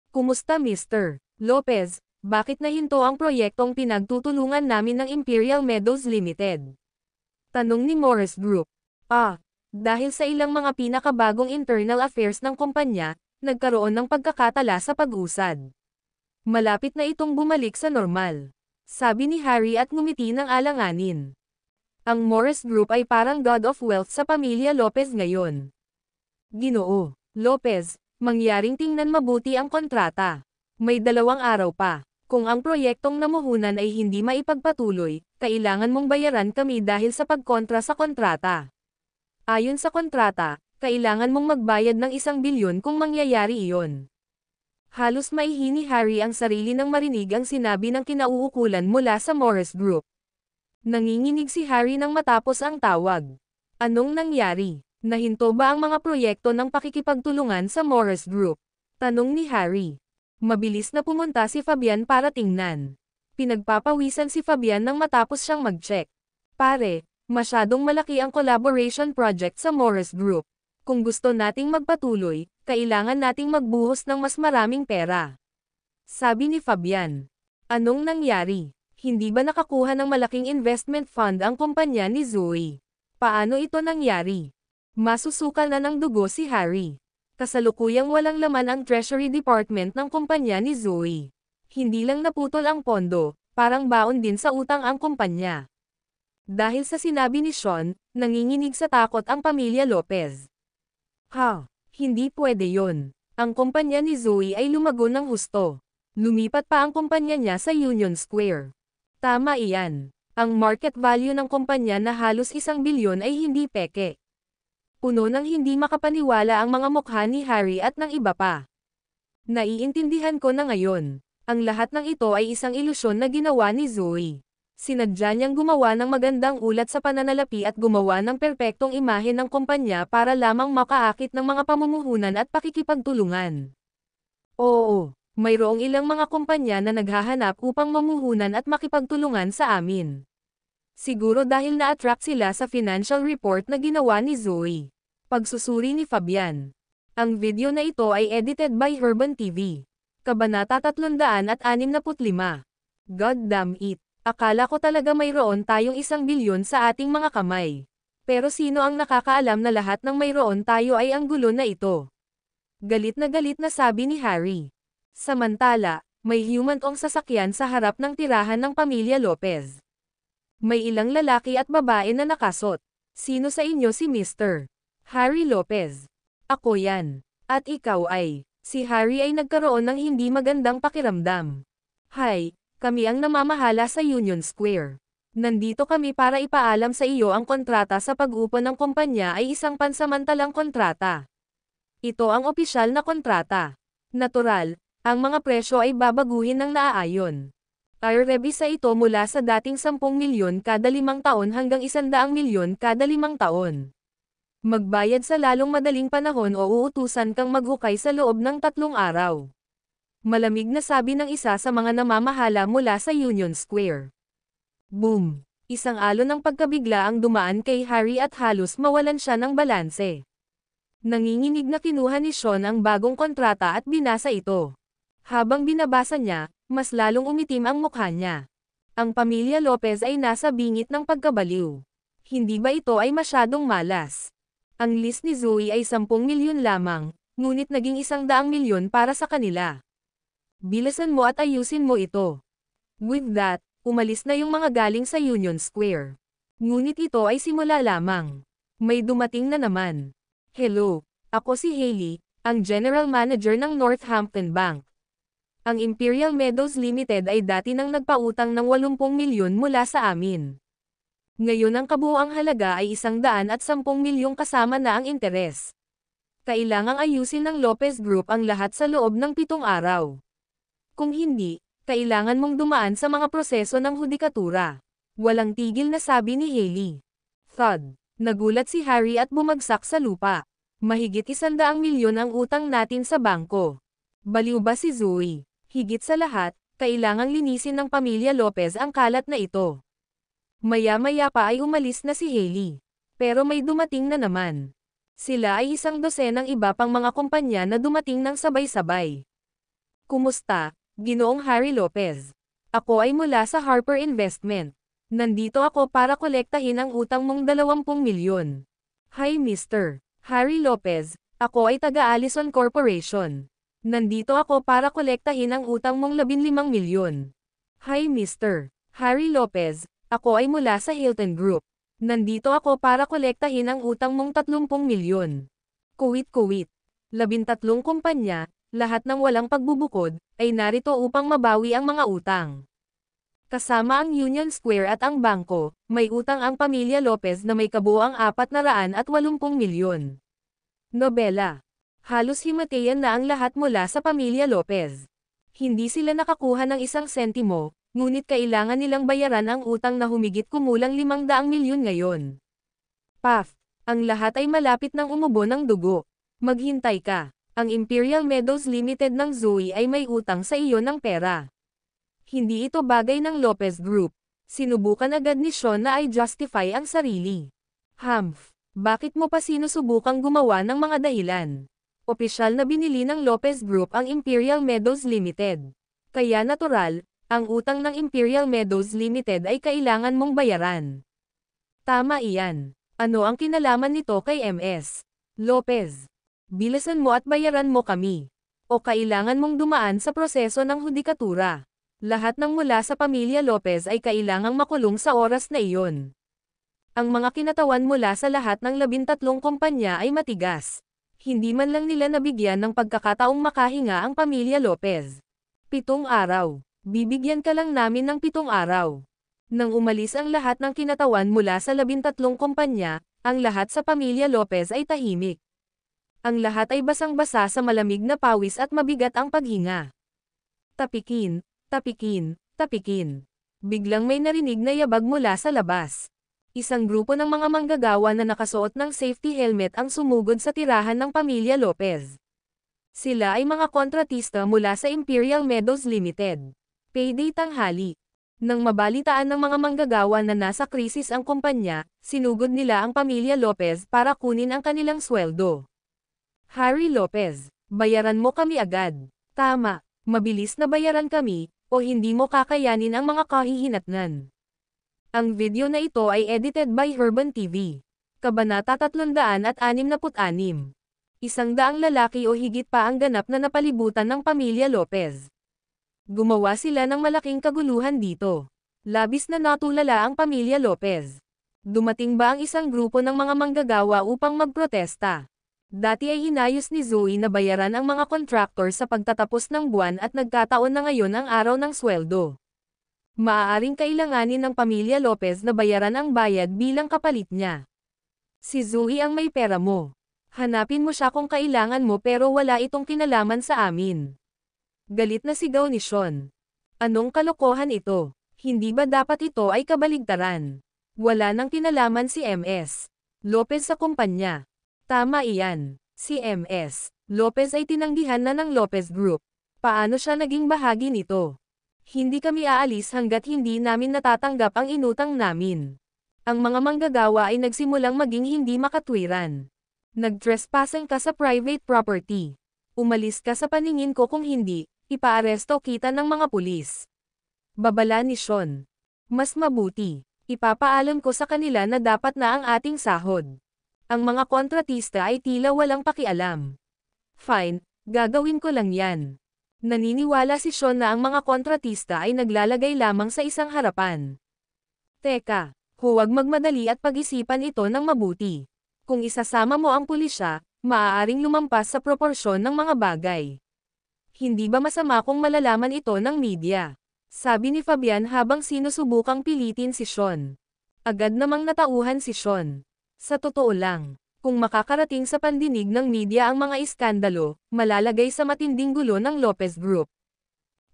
Kumusta Mr. Lopez, bakit nahinto ang proyektong pinagtutulungan namin ng Imperial Meadows Limited? Tanong ni Morris Group. Dahil sa ilang mga pinakabagong internal affairs ng kumpanya, nagkaroon ng pagkakatala sa pag-usad. Malapit na itong bumalik sa normal. Sabi ni Harry at ngumiti ng alanganin. Ang Morris Group ay parang god of wealth sa pamilya Lopez ngayon. Ginoo Lopez, mangyaring tingnan mabuti ang kontrata. May 2 araw pa. Kung ang proyektong namuhunan ay hindi maipagpatuloy, kailangan mong bayaran kami dahil sa pagkontra sa kontrata. Ayon sa kontrata, kailangan mong magbayad ng 1 bilyon kung mangyayari iyon. Halos maihi ni Harry ang sarili nang marinig ang sinabi ng kinauukulan mula sa Morris Group. Nanginginig si Harry nang matapos ang tawag. Anong nangyari? Nahinto ba ang mga proyekto ng pakikipagtulungan sa Morris Group? Tanong ni Harry. Mabilis na pumunta si Fabian para tingnan. Pinagpapawisan si Fabian nang matapos siyang mag-check. Pare, masyadong malaki ang collaboration project sa Morris Group. Kung gusto nating magpatuloy, kailangan nating magbuhos ng mas maraming pera. Sabi ni Fabian. Anong nangyari? Hindi ba nakakuha ng malaking investment fund ang kumpanya ni Zoe? Paano ito nangyari? Masusuka na ng dugo si Harry. Kasalukuyang walang laman ang Treasury Department ng kumpanya ni Zoe. Hindi lang naputol ang pondo, parang baon din sa utang ang kumpanya. Dahil sa sinabi ni Sean, nanginginig sa takot ang pamilya Lopez. Hindi pwede yon. Ang kumpanya ni Zoe ay lumago ng husto. Lumipat pa ang kumpanya niya sa Union Square. Tama iyan. Ang market value ng kumpanya na halos 1 bilyon ay hindi peke. Puno ng hindi makapaniwala ang mga mukha ni Harry at ng iba pa. Naiintindihan ko na ngayon. Ang lahat ng ito ay isang ilusyon na ginawa ni Zoe. Sinadya niyang gumawa ng magandang ulat sa pananalapi at gumawa ng perpektong imahe ng kumpanya para lamang makaakit ng mga pamumuhunan at pakikipagtulungan. Oo, mayroong ilang mga kumpanya na naghahanap upang mamuhunan at makipagtulungan sa amin. Siguro dahil na-attract sila sa financial report na ginawa ni Zoe. Pagsusuri ni Fabian. Ang video na ito ay edited by Herban TV. Kabanata 365. God damn it. Akala ko talaga mayroon tayong 1 bilyon sa ating mga kamay. Pero sino ang nakakaalam na lahat ng mayroon tayo ay ang gulo na ito? Galit na sabi ni Harry. Samantala, may human-ong sasakyan sa harap ng tirahan ng pamilya Lopez. May ilang lalaki at babae na nakasot. Sino sa inyo si Mr. Harry Lopez? Ako yan. At ikaw ay? Si Harry ay nagkaroon ng hindi magandang pakiramdam. Hi, kami ang namamahala sa Union Square. Nandito kami para ipaalam sa iyo ang kontrata sa pag-upo ng kumpanya ay isang pansamantalang kontrata. Ito ang opisyal na kontrata. Natural, ang mga presyo ay babaguhin ng naaayon. I-revisa ito mula sa dating 10 milyon kada 5 taon hanggang 100 milyon kada 5 taon. Magbayad sa lalong madaling panahon o uutusan kang maghukay sa loob ng 3 araw. Malamig na sabi ng isa sa mga namamahala mula sa Union Square. Boom! Isang alon ng pagkabigla ang dumaan kay Harry at halos mawalan siya ng balanse. Nanginginig na kinuha ni Sean ang bagong kontrata at binasa ito. Habang binabasa niya, mas lalong umitim ang mukha niya. Ang pamilya Lopez ay nasa bingit ng pagkabaliw. Hindi ba ito ay masyadong malas? Ang list ni Zoe ay 10 milyon lamang, ngunit naging 100 milyon para sa kanila. Bilisan mo at ayusin mo ito. With that, umalis na yung mga galing sa Union Square. Ngunit ito ay simula lamang. May dumating na naman. Hello, ako si Hailey, ang General Manager ng Northampton Bank. Ang Imperial Meadows Limited ay dati nang nagpautang ng 80 milyon mula sa amin. Ngayon ang kabuuang halaga ay 110 milyong kasama na ang interes. Kailangang ayusin ng Lopez Group ang lahat sa loob ng 7 araw. Kung hindi, kailangan mong dumaan sa mga proseso ng hudikatura. Walang tigil na sabi ni Hailey. Thud. Nagulat si Harry at bumagsak sa lupa. Mahigit 100 milyon ang utang natin sa bangko. Baliw ba si Zoe? Higit sa lahat, kailangang linisin ng pamilya Lopez ang kalat na ito. Maya-maya pa ay umalis na si Hailey. Pero may dumating na naman. Sila ay 1 dosenang iba pang mga kumpanya na dumating ng sabay-sabay. Kumusta, Ginoong Harry Lopez? Ako ay mula sa Harper Investment. Nandito ako para kolektahin ang utang mong 20 milyon. Hi Mr. Harry Lopez, ako ay taga-Allison Corporation. Nandito ako para kolektahin ang utang mong 15 milyon. Hi Mr. Harry Lopez, ako ay mula sa Hilton Group. Nandito ako para kolektahin ang utang mong 30 milyon. Kuwit-kuwit. 13 kumpanya, lahat ng walang pagbubukod, ay narito upang mabawi ang mga utang. Kasama ang Union Square at ang bangko, may utang ang pamilya Lopez na may kabuuang 480 milyon. Nobela. Halos himatayan na ang lahat mula sa pamilya Lopez. Hindi sila nakakuha ng isang sentimo, ngunit kailangan nilang bayaran ang utang na humigit kumulang 500 milyon ngayon. Paf! Ang lahat ay malapit nang umubo ng dugo. Maghintay ka. Ang Imperial Meadows Limited ng Zoe ay may utang sa iyo ng pera. Hindi ito bagay ng Lopez Group. Sinubukan agad ni Sean na i-justify ang sarili. Humph! Bakit mo pa sinusubukang gumawa ng mga dahilan? Opisyal na binili ng Lopez Group ang Imperial Meadows Limited. Kaya natural, ang utang ng Imperial Meadows Limited ay kailangan mong bayaran. Tama iyan. Ano ang kinalaman nito kay MS Lopez? Bilisan mo at bayaran mo kami. O kailangan mong dumaan sa proseso ng hudikatura. Lahat ng mula sa pamilya Lopez ay kailangang makulong sa oras na iyon. Ang mga kinatawan mula sa lahat ng 13 kumpanya ay matigas. Hindi man lang nila nabigyan ng pagkakataong makahinga ang pamilya Lopez. 7 araw. Bibigyan ka lang namin ng 7 araw. Nang umalis ang lahat ng kinatawan mula sa 13 kumpanya, ang lahat sa pamilya Lopez ay tahimik. Ang lahat ay basang-basa sa malamig na pawis at mabigat ang paghinga. Tapikin, tapikin, tapikin. Biglang may narinig na yabag mula sa labas. Isang grupo ng mga manggagawa na nakasuot ng safety helmet ang sumugod sa tirahan ng pamilya Lopez. Sila ay mga kontratista mula sa Imperial Meadows Limited. Payday tanghali. Nang mabalitaan ng mga manggagawa na nasa krisis ang kumpanya, sinugod nila ang pamilya Lopez para kunin ang kanilang sweldo. Harry Lopez, bayaran mo kami agad. Tama, mabilis na bayaran kami, o hindi mo kakayanin ang mga kahihinatnan. Ang video na ito ay edited by Herban TV. Kabanata 366. 100 lalaki o higit pa ang ganap na napalibutan ng pamilya Lopez. Gumawa sila ng malaking kaguluhan dito. Labis na natulala ang pamilya Lopez. Dumating ba ang isang grupo ng mga manggagawa upang magprotesta? Dati ay hinayos ni Zoe na bayaran ang mga contractor sa pagtatapos ng buwan at nagkataon na ngayon ang araw ng sweldo. Maaaring kailanganin ng pamilya Lopez na bayaran ang bayad bilang kapalit niya. Si Zoe ang may pera mo. Hanapin mo siya kung kailangan mo pero wala itong kinalaman sa amin. Galit na sigaw ni Sean. Anong kalokohan ito? Hindi ba dapat ito ay kabaligtaran? Wala nang kinalaman si MS Lopez sa kumpanya. Tama iyan. Si MS Lopez ay tinanggihan na ng Lopez Group. Paano siya naging bahagi nito? Hindi kami aalis hanggat hindi namin natatanggap ang inutang namin. Ang mga manggagawa ay nagsimulang maging hindi makatwiran. Nag-trespassing ka sa private property. Umalis ka sa paningin ko kung hindi, ipaaresto kita ng mga pulis. Babala ni Sean. Mas mabuti, ipapaalam ko sa kanila na dapat na ang ating sahod. Ang mga kontratista ay tila walang pakialam. Fine, gagawin ko lang yan. Naniniwala si Sean na ang mga kontratista ay naglalagay lamang sa isang harapan. Teka, huwag magmadali at pag-isipan ito ng mabuti. Kung isasama mo ang pulisya, maaaring lumampas sa proporsyon ng mga bagay. Hindi ba masama kung malalaman ito ng media? Sabi ni Fabian habang sinusubukang pilitin si Sean. Agad namang natauhan si Sean. Sa totoo lang, kung makakarating sa pandinig ng media ang mga iskandalo, malalagay sa matinding gulo ng Lopez Group.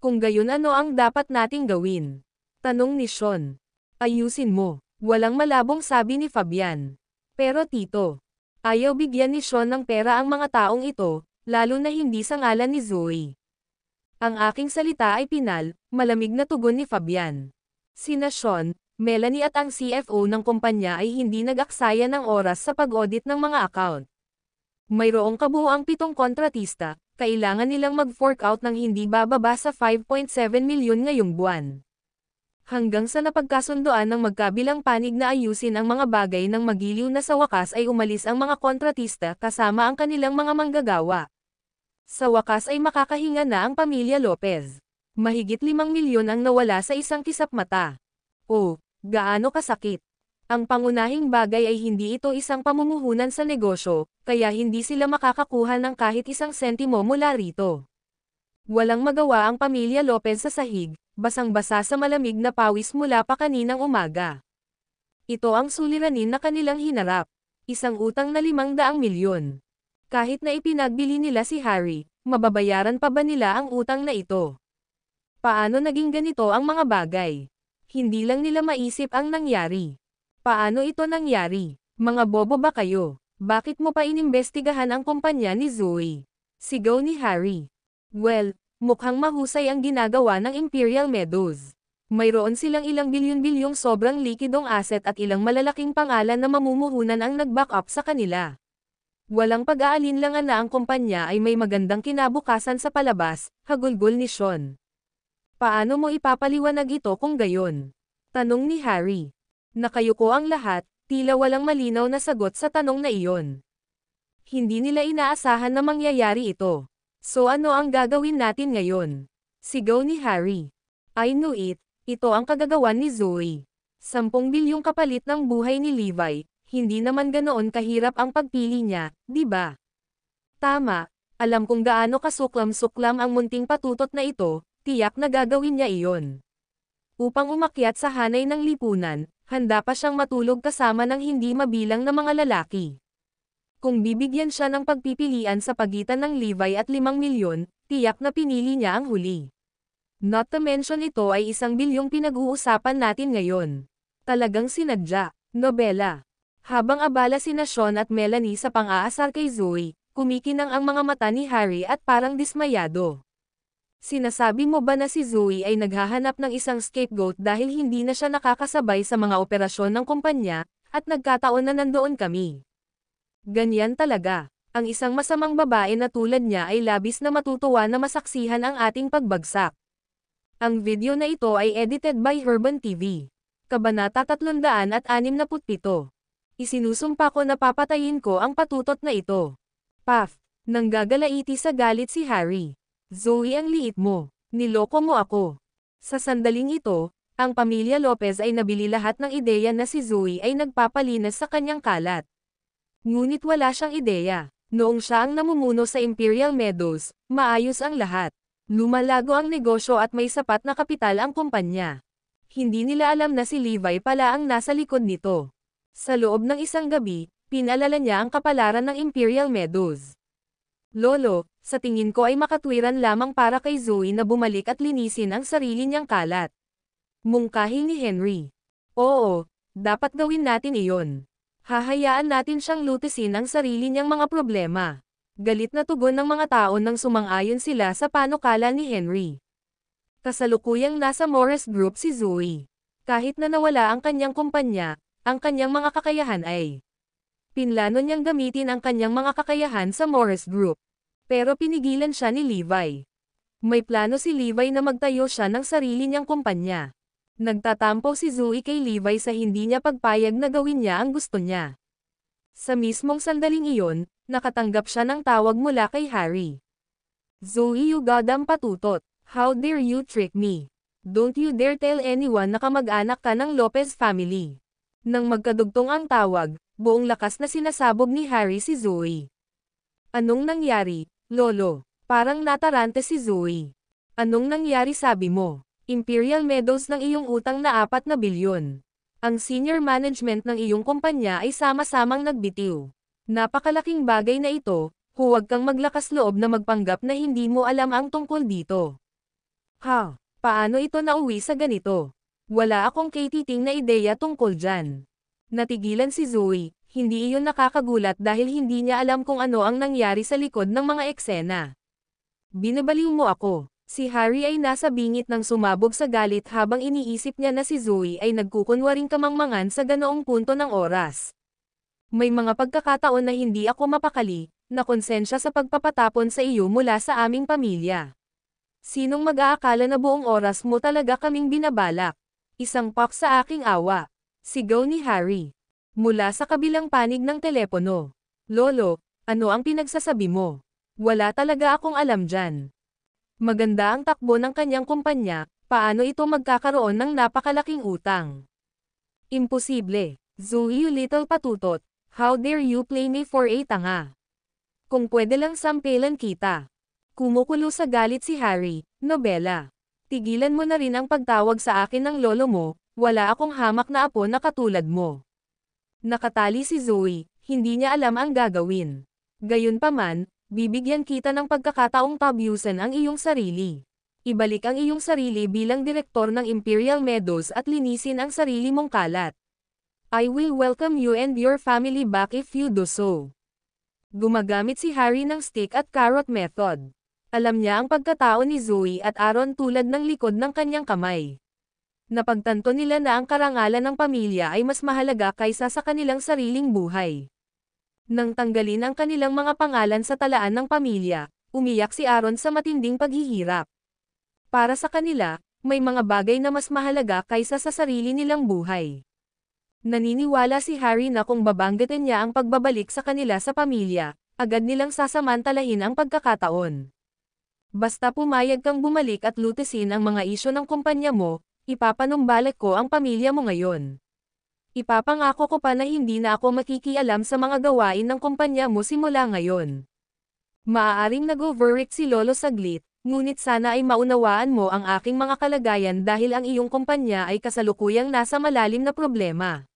Kung gayon ano ang dapat nating gawin? Tanong ni Sean. Ayusin mo. Walang malabong sabi ni Fabian. Pero tito, ayaw bigyan ni Sean ng pera ang mga taong ito, lalo na hindi sa ngalan ni Zoe. Ang aking salita ay pinal, malamig na tugon ni Fabian. Sina Sean, Melanie at ang CFO ng kumpanya ay hindi nag-aksaya ng oras sa pag-audit ng mga account. Mayroong kabuuang 7 kontratista, kailangan nilang mag-fork out ng hindi bababa sa 5.7 milyon ngayong buwan. Hanggang sa napagkasundoan ng magkabilang panig na ayusin ang mga bagay ng magiliw na sa wakas ay umalis ang mga kontratista kasama ang kanilang mga manggagawa. Sa wakas ay makakahinga na ang pamilya Lopez. Mahigit 5 milyon ang nawala sa isang kisap mata. Oh, gaano kasakit. Ang pangunahing bagay ay hindi ito isang pamumuhunan sa negosyo, kaya hindi sila makakakuha ng kahit isang sentimo mula rito. Walang magawa ang pamilya Lopez sa sahig, basang-basa sa malamig na pawis mula pa kaninang umaga. Ito ang suliranin na kanilang hinarap. Isang utang na 500 milyon. Kahit na ipinagbili nila si Harry, mababayaran pa ba nila ang utang na ito? Paano naging ganito ang mga bagay? Hindi lang nila maisip ang nangyari. Paano ito nangyari? Mga bobo ba kayo? Bakit mo pa inimbestigahan ang kumpanya ni Zoe? Sigaw ni Harry. Well, mukhang mahusay ang ginagawa ng Imperial Meadows. Mayroon silang ilang bilyon-bilyong sobrang likidong asset at ilang malalaking pangalan na mamumuhunan ang nag-back up sa kanila. Walang pag-aalinlangan na ang kumpanya ay may magandang kinabukasan sa palabas, hagulgol ni Sean. Paano mo ipapaliwanag ito kung gayon? Tanong ni Harry. Nakayuko ang lahat, tila walang malinaw na sagot sa tanong na iyon. Hindi nila inaasahan na mangyayari ito. So ano ang gagawin natin ngayon? Sigaw ni Harry. I knew it, ito ang kagagawan ni Zoe. 10 bilyong kapalit ng buhay ni Levi, hindi naman ganoon kahirap ang pagpili niya, di ba? Tama, alam kung gaano kasuklam-suklam ang munting patutot na ito, tiyak na gagawin niya iyon. Upang umakyat sa hanay ng lipunan, handa pa siyang matulog kasama ng hindi mabilang na mga lalaki. Kung bibigyan siya ng pagpipilian sa pagitan ng Levi at 5 milyon, tiyak na pinili niya ang huli. Not to mention ito ay 1 bilyong pinag-uusapan natin ngayon. Talagang sinadya. Nobela. Habang abala sina Sean at Melanie sa pang-aasar kay Zoe, kumikinang ang mga mata ni Harry at parang dismayado. Sinasabi mo ba na si Zoe ay naghahanap ng isang scapegoat dahil hindi na siya nakakasabay sa mga operasyon ng kumpanya, at nagkataon na nandoon kami? Ganyan talaga. Ang isang masamang babae na tulad niya ay labis na matutuwa na masaksihan ang ating pagbagsak. Ang video na ito ay edited by Herban TV. Kabanata 367. Isinusumpa ko na papatayin ko ang patutot na ito. Paf! Nanggagalaiti sa galit si Harry. Zoe, ang liit mo. Niloko mo ako. Sa sandaling ito, ang pamilya Lopez ay nabili lahat ng ideya na si Zoe ay nagpapalinas sa kanyang kalat. Ngunit wala siyang ideya. Noong siya ang namumuno sa Imperial Meadows, maayos ang lahat. Lumalago ang negosyo at may sapat na kapital ang kumpanya. Hindi nila alam na si Levi pala ang nasa likod nito. Sa loob ng isang gabi, pinalala niya ang kapalaran ng Imperial Meadows. Lolo, sa tingin ko ay makatwiran lamang para kay Zoe na bumalik at linisin ang sarili niyang kalat. Mungkahi ni Henry. Oo, dapat gawin natin iyon. Hahayaan natin siyang lutisin ang sarili niyang mga problema. Galit na tugon ng mga tao nang sumang-ayon sila sa panukala ni Henry. Kasalukuyang nasa Morris Group si Zoe. Kahit na nawala ang kanyang kumpanya, ang kanyang mga kakayahan ay pinlano niyang gamitin ang kanyang mga kakayahan sa Morris Group. Pero pinigilan siya ni Levi. May plano si Levi na magtayo siya ng sarili niyang kumpanya. Nagtatampo si Zoe kay Levi sa hindi niya pagpayag na gawin niya ang gusto niya. Sa mismong sandaling iyon, nakatanggap siya ng tawag mula kay Harry. Zoe, you goddamn patutot. How dare you trick me? Don't you dare tell anyone na kamag-anak ka ng Lopez family. Nang magkadugtong ang tawag, buong lakas na sinasabog ni Harry si Zoe. Anong nangyari, Lolo? Parang natarante si Zoe. Anong nangyari sabi mo? Imperial Meadows ng iyong utang na 4 na bilyon. Ang senior management ng iyong kumpanya ay sama-samang nagbitiw. Napakalaking bagay na ito, huwag kang maglakas loob na magpanggap na hindi mo alam ang tungkol dito. Ha? Paano ito nauwi sa ganito? Wala akong katiting na ideya tungkol dyan. Natigilan si Zoe, hindi iyon nakakagulat dahil hindi niya alam kung ano ang nangyari sa likod ng mga eksena. Binabaliw mo ako. Si Harry ay nasa bingit ng sumabog sa galit habang iniisip niya na si Zoe ay nagkukunwaring kamangmangan sa ganoong punto ng oras. May mga pagkakataon na hindi ako mapakali, na konsensya sa pagpapatapon sa iyo mula sa aming pamilya. Sinong mag-aakala na buong oras mo talaga kaming binabalak? Isang pak sa aking awa. Sigaw ni Harry. Mula sa kabilang panig ng telepono. Lolo, ano ang pinagsasabi mo? Wala talaga akong alam dyan. Maganda ang takbo ng kanyang kumpanya, paano ito magkakaroon ng napakalaking utang? Imposible. Zoe, you little patutot. How dare you play me for a tanga? Kung pwede lang sampelan kita. Kumukulo sa galit si Harry. Nobela. Tigilan mo na rin ang pagtawag sa akin ng lolo mo, wala akong hamak na apo na katulad mo. Nakatali si Zoe, hindi niya alam ang gagawin. Gayunpaman, bibigyan kita ng pagkakataong tabyusan ang iyong sarili. Ibalik ang iyong sarili bilang direktor ng Imperial Meadows at linisin ang sarili mong kalat. I will welcome you and your family back if you do so. Gumagamit si Harry ng stick at carrot method. Alam niya ang pagkatao ni Zoe at Aaron tulad ng likod ng kanyang kamay. Napagtanto nila na ang karangalan ng pamilya ay mas mahalaga kaysa sa kanilang sariling buhay. Nang tanggalin ang kanilang mga pangalan sa talaan ng pamilya, umiyak si Aaron sa matinding paghihirap. Para sa kanila, may mga bagay na mas mahalaga kaysa sa sarili nilang buhay. Naniniwala si Harry na kung babanggitin niya ang pagbabalik sa kanila sa pamilya, agad nilang sasamantalahin ang pagkakataon. Basta pumayag kang bumalik at lutisin ang mga isyu ng kumpanya mo, ipapanumbalik ko ang pamilya mo ngayon. Ipapangako ko pa na hindi na ako makikialam sa mga gawain ng kumpanya mo simula ngayon. Maaaring nag-overreact si Lolo saglit, ngunit sana ay maunawaan mo ang aking mga kalagayan dahil ang iyong kumpanya ay kasalukuyang nasa malalim na problema.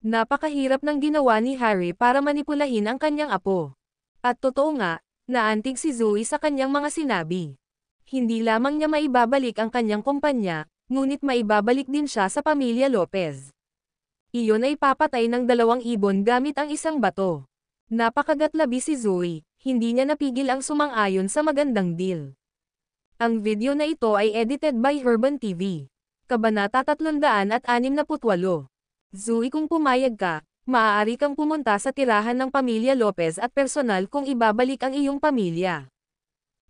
Napakahirap ng ginawa ni Harry para manipulahin ang kanyang apo. At totoo nga, naantig si Zoe sa kanyang mga sinabi. Hindi lamang niya maibabalik ang kanyang kumpanya, ngunit maibabalik din siya sa pamilya Lopez. Iyon ay papatay ng 2 ibon gamit ang isang bato. Napakagatlabi si Zoe, hindi niya napigil ang sumang-ayon sa magandang deal. Ang video na ito ay edited by Herban TV. Kabanata 368. Zoe, kung pumayag ka, maaari kang pumunta sa tirahan ng pamilya Lopez at personal kung ibabalik ang iyong pamilya.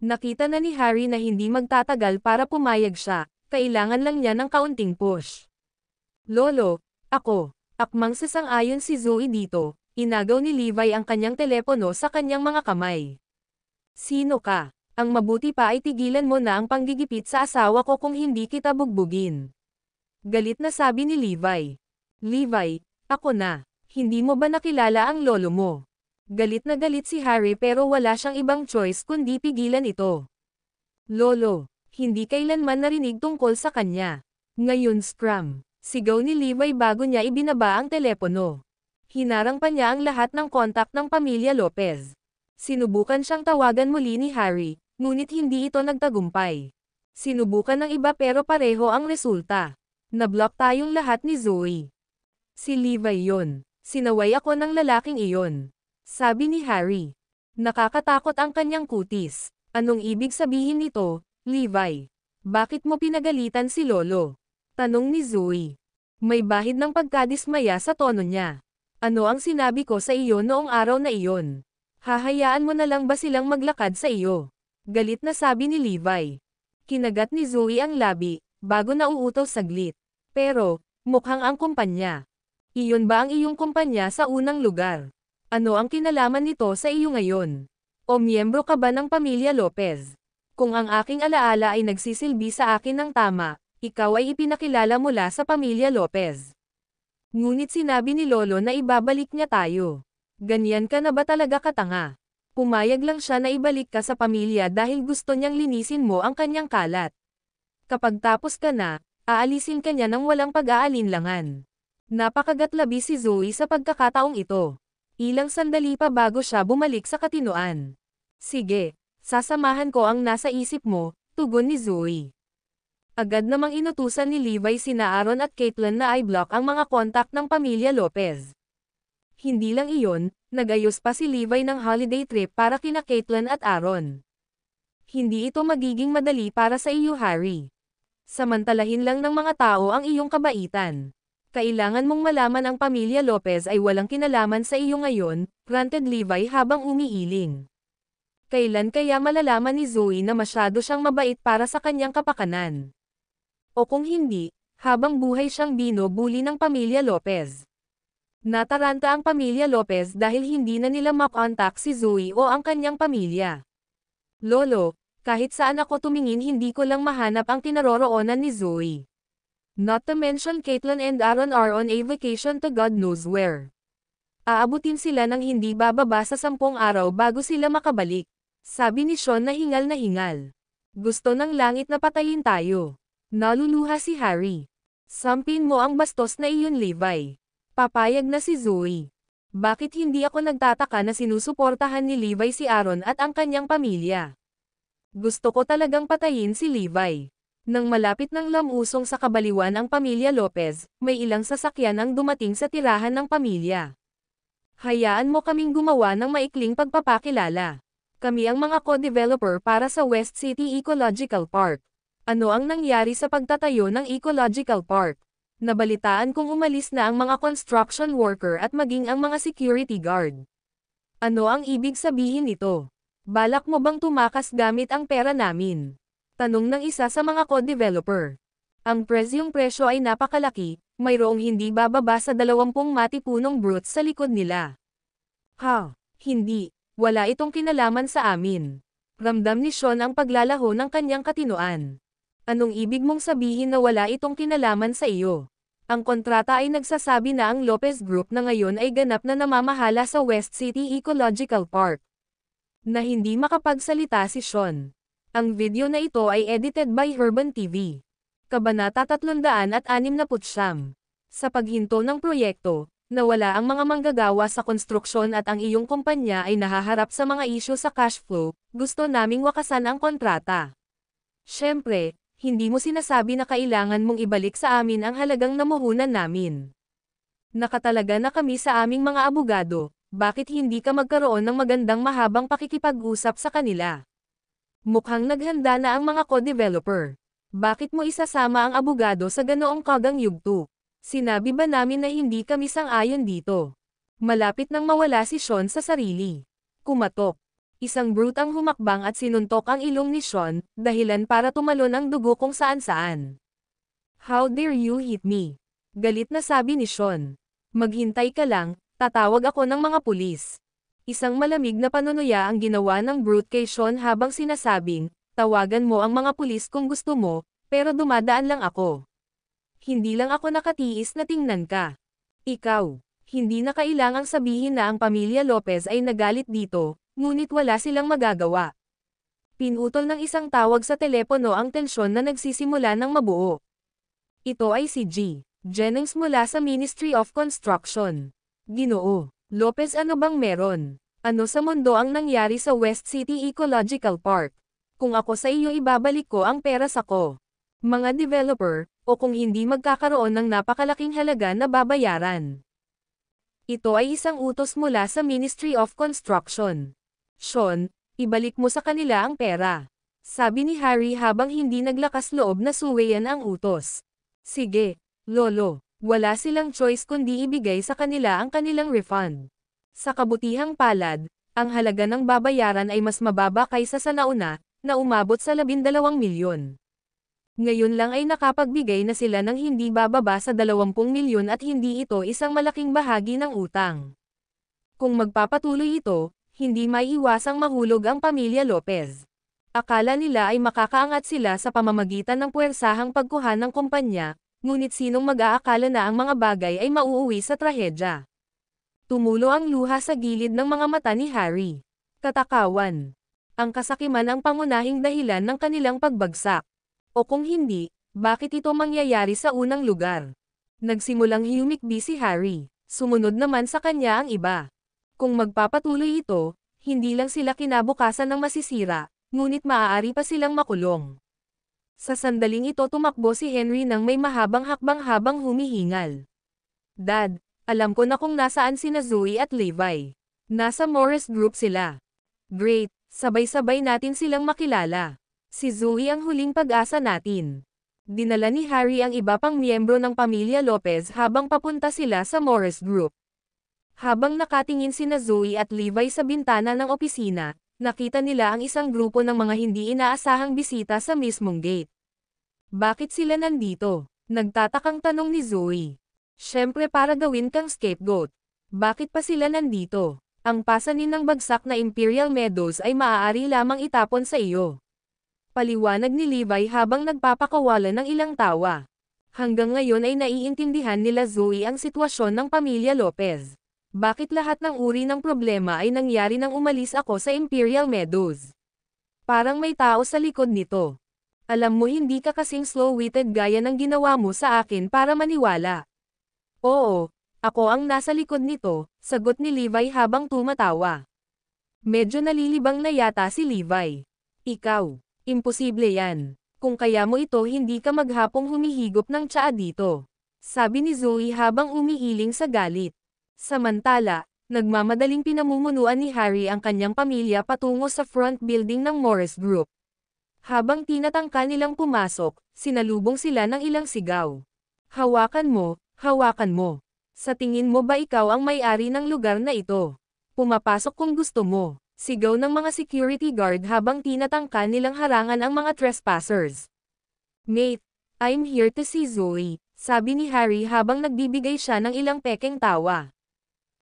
Nakita na ni Harry na hindi magtatagal para pumayag siya, kailangan lang niya ng kaunting push. Lolo, akmang sasang-ayon si Zoe dito, inagaw ni Levi ang kanyang telepono sa kanyang mga kamay. Sino ka? Ang mabuti pa ay tigilan mo na ang panggigipit sa asawa ko kung hindi kita bugbugin. Galit na sabi ni Levi. Levi, ako na. Hindi mo ba nakilala ang lolo mo? Galit na galit si Harry pero wala siyang ibang choice kundi pigilan ito. Lolo, hindi kailanman narinig tungkol sa kanya. Ngayon scram. Sigaw ni Levi bago niya ibinaba ang telepono. Hinarang pa niya ang lahat ng kontak ng pamilya Lopez. Sinubukan siyang tawagan muli ni Harry, ngunit hindi ito nagtagumpay. Sinubukan ng iba pero pareho ang resulta. Nablock tayong lahat ni Zoe. Si Levi yon. Sinaway ako ng lalaking iyon. Sabi ni Harry. Nakakatakot ang kanyang kutis. Anong ibig sabihin nito, Levi? Bakit mo pinagalitan si Lolo? Tanong ni Zoe. May bahid ng pagkadismaya sa tono niya. Ano ang sinabi ko sa iyo noong araw na iyon? Hahayaan mo na lang ba silang maglakad sa iyo? Galit na sabi ni Levi. Kinagat ni Zoe ang labi, bago nauutaw saglit. Pero, mukhang ang kumpanya. Iyon ba ang iyong kumpanya sa unang lugar? Ano ang kinalaman nito sa iyo ngayon? O miyembro ka ba ng pamilya Lopez? Kung ang aking alaala ay nagsisilbi sa akin ng tama, ikaw ay ipinakilala mula sa pamilya Lopez. Ngunit sinabi ni Lolo na ibabalik niya tayo. Ganyan ka na ba talaga katanga? Pumayag lang siya na ibalik ka sa pamilya dahil gusto niyang linisin mo ang kanyang kalat. Kapag tapos ka na, aalisin ka niya ng walang pag-aalinlangan. Napakagatlabi si Zoe sa pagkakataong ito. Ilang sandali pa bago siya bumalik sa katinoan. Sige, sasamahan ko ang nasa isip mo, tugon ni Zoe. Agad namang inutusan ni Levi sina Aaron at Caitlin na i-block ang mga kontak ng pamilya Lopez. Hindi lang iyon, nagayos pa si Levi ng holiday trip para kina Caitlin at Aaron. Hindi ito magiging madali para sa iyo, Harry. Samantalahin lang ng mga tao ang iyong kabaitan. Kailangan mong malaman ang pamilya Lopez ay walang kinalaman sa iyo ngayon, granted Levi habang umiiling. Kailan kaya malalaman ni Zoe na masyado siyang mabait para sa kanyang kapakanan? O kung hindi, habang buhay siyang binubuli ng pamilya Lopez. Nataranta ang pamilya Lopez dahil hindi na nila makontak si Zoe o ang kanyang pamilya. Lolo, kahit saan ako tumingin hindi ko lang mahanap ang kinaroroonan ni Zoe. Not to mention Caitlyn and Aaron are on a vacation to God knows where. Aabutin sila ng hindi bababa sa 10 araw bago sila makabalik. Sabi ni Sean na hingal na hingal. Gusto ng langit na patayin tayo. Naluluha si Harry. Sampin mo ang bastos na iyon, Levi. Papayag na si Zoe. Bakit hindi ako nagtataka na sinusuportahan ni Levi si Aaron at ang kanyang pamilya? Gusto ko talagang patayin si Levi. Nang malapit ng lamusong sa kabaliwan ang pamilya Lopez, may ilang sasakyan ang dumating sa tirahan ng pamilya. Hayaan mo kaming gumawa ng maikling pagpapakilala. Kami ang mga co-developer para sa West City Ecological Park. Ano ang nangyari sa pagtatayo ng Ecological Park? Nabalitaan kong umalis na ang mga construction worker at maging ang mga security guard. Ano ang ibig sabihin nito? Balak mo bang tumakas gamit ang pera namin? Tanong ng isa sa mga co-developer. Ang presyo ay napakalaki, mayroong hindi bababa sa 20 matipunong brutes sa likod nila. Ha? Hindi. Wala itong kinalaman sa amin. Ramdam ni Sean ang paglalaho ng kanyang katinoan. Anong ibig mong sabihin na wala itong kinalaman sa iyo? Ang kontrata ay nagsasabi na ang Lopez Group na ngayon ay ganap na namamahala sa West City Ecological Park. Na hindi makapagsalita si Sean. Ang video na ito ay edited by Herban TV. Kabanata 369. Sa paghinto ng proyekto, nawala ang mga manggagawa sa konstruksyon at ang iyong kumpanya ay nahaharap sa mga isyu sa cash flow, gusto naming wakasan ang kontrata. Siyempre, hindi mo sinasabi na kailangan mong ibalik sa amin ang halagang namuhunan namin. Nakatalaga na kami sa aming mga abogado, bakit hindi ka magkaroon ng magandang mahabang pakikipag-usap sa kanila? Mukhang naghanda na ang mga co-developer. Bakit mo isasama ang abogado sa ganoong kagang yugto? Sinabi ba namin na hindi kami sang-ayon dito? Malapit nang mawala si Sean sa sarili. Kumatok. Isang brute ang humakbang at sinuntok ang ilong ni Sean, dahilan para tumalon ang dugo kung saan-saan. How dare you hit me? Galit na sabi ni Sean. Maghintay ka lang, tatawag ako ng mga pulis. Isang malamig na panunuya ang ginawa ng brute kay Sean habang sinasabing, tawagan mo ang mga pulis kung gusto mo, pero dumadaan lang ako. Hindi lang ako nakatiis na tingnan ka. Ikaw, hindi na kailangang sabihin na ang pamilya Lopez ay nagalit dito, ngunit wala silang magagawa. Pinutol ng isang tawag sa telepono ang tensyon na nagsisimula ng mabuo. Ito ay si G. Jennings mula sa Ministry of Construction. Ginoo, Lopez, ano bang meron? Ano sa mundo ang nangyari sa West City Ecological Park? Kung ako sa iyo ibabalik ko ang pera sa ko. Mga developer, o kung hindi magkakaroon ng napakalaking halaga na babayaran. Ito ay isang utos mula sa Ministry of Construction. Sean, ibalik mo sa kanila ang pera. Sabi ni Harry habang hindi naglakas loob na suwayan ang utos. Sige, Lolo, wala silang choice kundi ibigay sa kanila ang kanilang refund. Sa kabutihang palad, ang halaga ng babayaran ay mas mababa kaysa sa nauna, na umabot sa 12 milyon. Ngayon lang ay nakapagbigay na sila ng hindi bababa sa 20 milyon at hindi ito isang malaking bahagi ng utang. Kung magpapatuloy ito, hindi maiiwasang mahulog ang pamilya Lopez. Akala nila ay makakaangat sila sa pamamagitan ng puwersahang pagkuha ng kumpanya, ngunit sinong mag-aakala na ang mga bagay ay mauuwi sa trahedya. Tumulo ang luha sa gilid ng mga mata ni Harry. Katakawan. Ang kasakiman ang pangunahing dahilan ng kanilang pagbagsak. O kung hindi, bakit ito mangyayari sa unang lugar? Nagsimulang humikbi si Harry. Sumunod naman sa kanya ang iba. Kung magpapatuloy ito, hindi lang sila kinabukasan ng masisira, ngunit maaari pa silang makulong. Sa sandaling ito tumakbo si Henry nang may mahabang hakbang habang humihingal. Dad, alam ko na kung nasaan sina Zoe at Levi. Nasa Morris Group sila. Great, sabay-sabay natin silang makilala. Si Zoe ang huling pag-asa natin. Dinala ni Harry ang iba pang miyembro ng pamilya Lopez habang papunta sila sa Morris Group. Habang nakatingin sina Zoe at Levi sa bintana ng opisina, nakita nila ang isang grupo ng mga hindi inaasahang bisita sa mismong gate. Bakit sila nandito? Nagtatakang tanong ni Zoe. Siyempre para gawin kang scapegoat. Bakit pa sila nandito? Ang pasanin ng bagsak na Imperial Meadows ay maaari lamang itapon sa iyo. Paliwanag ni Levi habang nagpapakawala ng ilang tawa. Hanggang ngayon ay naiintindihan nila Zoe ang sitwasyon ng pamilya Lopez. Bakit lahat ng uri ng problema ay nangyari nang umalis ako sa Imperial Meadows? Parang may tao sa likod nito. Alam mo hindi ka kasing slow-witted gaya ng ginawa mo sa akin para maniwala. Oo, ako ang nasa likod nito, sagot ni Levi habang tumatawa. Medyo nalilibang na yata si Levi. Ikaw, imposible yan. Kung kaya mo ito hindi ka maghapong humihigop ng tsaa dito. Sabi ni Zoe habang umiiling sa galit. Samantala, nagmamadaling pinamumunuan ni Harry ang kanyang pamilya patungo sa front building ng Morris Group. Habang tinatangka nilang pumasok, sinalubong sila ng ilang sigaw. Hawakan mo, hawakan mo. Sa tingin mo ba ikaw ang may-ari ng lugar na ito? Pumapasok kung gusto mo. Sigaw ng mga security guard habang tinatangka nilang harangan ang mga trespassers. Mate, I'm here to see Zoe, sabi ni Harry habang nagbibigay siya ng ilang pekeng tawa.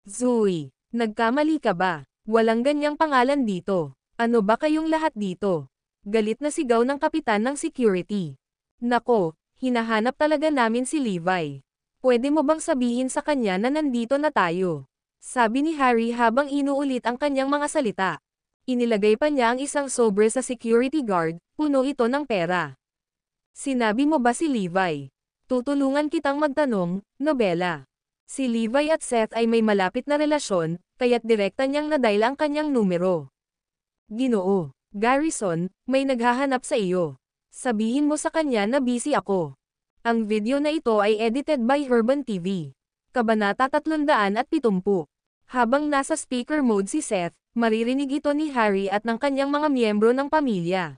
Zoe, nagkamali ka ba? Walang ganyang pangalan dito. Ano ba kayong lahat dito? Galit na sigaw ng kapitan ng security. Nako, hinahanap talaga namin si Levi. Pwede mo bang sabihin sa kanya na nandito na tayo? Sabi ni Harry habang inuulit ang kanyang mga salita. Inilagay pa niya ang isang sobre sa security guard, puno ito ng pera. Sinabi mo ba si Levi? Tutulungan kitang magtanong, Nobela. Si Levi at Seth ay may malapit na relasyon, kaya't direkta niyang nadial ang kanyang numero. Ginoo, Garrison, may naghahanap sa iyo. Sabihin mo sa kanya na busy ako. Ang video na ito ay edited by Urban TV. Kabanata 370. Habang nasa speaker mode si Seth, maririnig ito ni Harry at ng kanyang mga miyembro ng pamilya.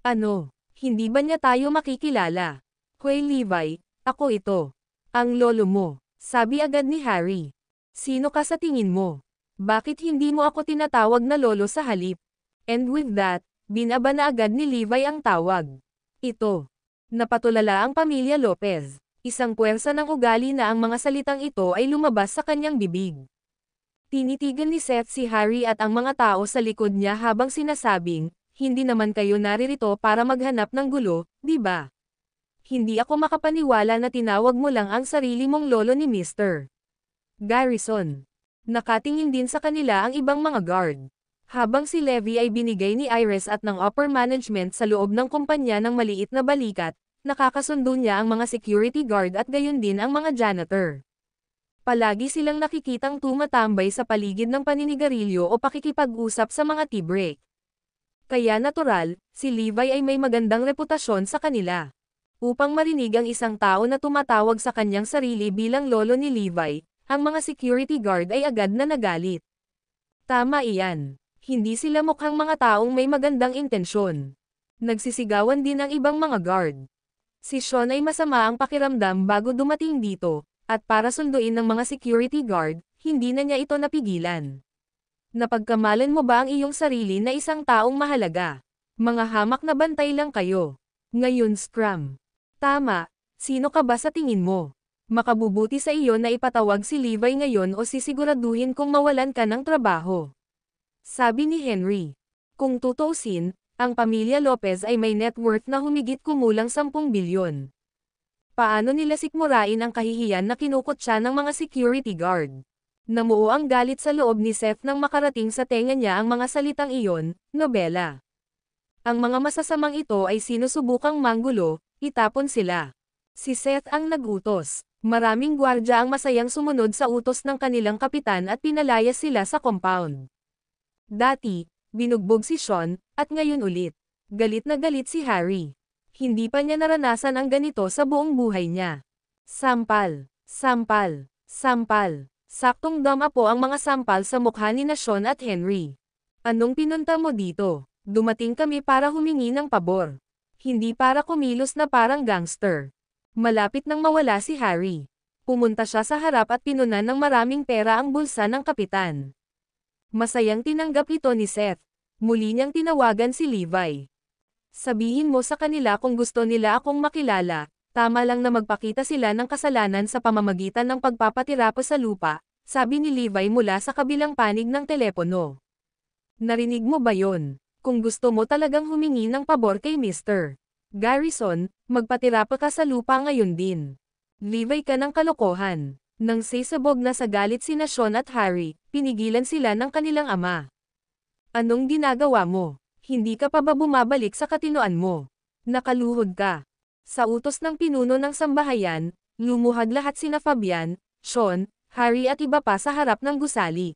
Ano? Hindi ba niya tayo makikilala? Hoy Levi, ako ito. Ang lolo mo, sabi agad ni Harry. Sino ka sa tingin mo? Bakit hindi mo ako tinatawag na lolo sa halip? And with that, binaba na agad ni Levi ang tawag. Ito. Napatulala ang pamilya Lopez. Isang puwersa ng ugali na ang mga salitang ito ay lumabas sa kanyang bibig. Tinitigan ni Seth si Harry at ang mga tao sa likod niya habang sinasabing, hindi naman kayo naririto para maghanap ng gulo, di ba? Hindi ako makapaniwala na tinawag mo lang ang sarili mong lolo ni Mr. Garrison. Nakatingin din sa kanila ang ibang mga guard. Habang si Levi ay binigay ni Iris at ng upper management sa loob ng kumpanya ng maliit na balikat, nakakasundo niya ang mga security guard at gayon din ang mga janitor. Palagi silang nakikitang tumatambay sa paligid ng paninigarilyo o pakikipag-usap sa mga tea break. Kaya natural, si Levi ay may magandang reputasyon sa kanila. Upang marinig ang isang tao na tumatawag sa kanyang sarili bilang lolo ni Levi, ang mga security guard ay agad na nagalit. Tama iyan. Hindi sila mukhang mga taong may magandang intensyon. Nagsisigawan din ang ibang mga guard. Si Sean ay masama ang pakiramdam bago dumating dito, at para sunduin ng mga security guard, hindi na niya ito napigilan. Napagkamalan mo ba ang iyong sarili na isang taong mahalaga? Mga hamak na bantay lang kayo. Ngayon scrum. Tama, sino ka ba sa tingin mo? Makabubuti sa iyo na ipatawag si Levi ngayon o sisiguraduhin kung mawalan ka ng trabaho. Sabi ni Henry. Kung tutuusin, ang pamilya Lopez ay may net worth na humigit kumulang 10 bilyon. Paano nila sikmurain ang kahihiyan na kinukutya ng mga security guard? Namuo ang galit sa loob ni Seth nang makarating sa tenga niya ang mga salitang iyon, Nobela. Ang mga masasamang ito ay sinusubukang manggulo, itapon sila. Si Seth ang nagutos. Maraming gwardya ang masayang sumunod sa utos ng kanilang kapitan at pinalayas sila sa compound. Dati, binugbog si Sean, at ngayon ulit. Galit na galit si Harry. Hindi pa niya naranasan ang ganito sa buong buhay niya. Sampal, sampal, sampal. Saktong dama po ang mga sampal sa mukha ni Sean at Henry. Anong pinunta mo dito? Dumating kami para humingi ng pabor. Hindi para kumilos na parang gangster. Malapit nang mawala si Harry. Pumunta siya sa harap at pinunan ng maraming pera ang bulsa ng kapitan. Masayang tinanggap ito ni Seth. Muli niyang tinawagan si Levi. Sabihin mo sa kanila kung gusto nila akong makilala, tama lang na magpakita sila ng kasalanan sa pamamagitan ng pagpapatirapo sa lupa, sabi ni Levi mula sa kabilang panig ng telepono. Narinig mo ba yon? Kung gusto mo talagang humingi ng pabor kay Mr. Garrison, magpatira pa ka sa lupa ngayon din. Levi ka ng kalokohan. Nang sisabog na sa galit sina Sean at Harry, pinigilan sila ng kanilang ama. Anong ginagawa mo? Hindi ka pa ba bumabalik sa katinoan mo? Nakaluhod ka. Sa utos ng pinuno ng sambahayan, lumuhad lahat sina Fabian, Sean, Harry at iba pa sa harap ng gusali.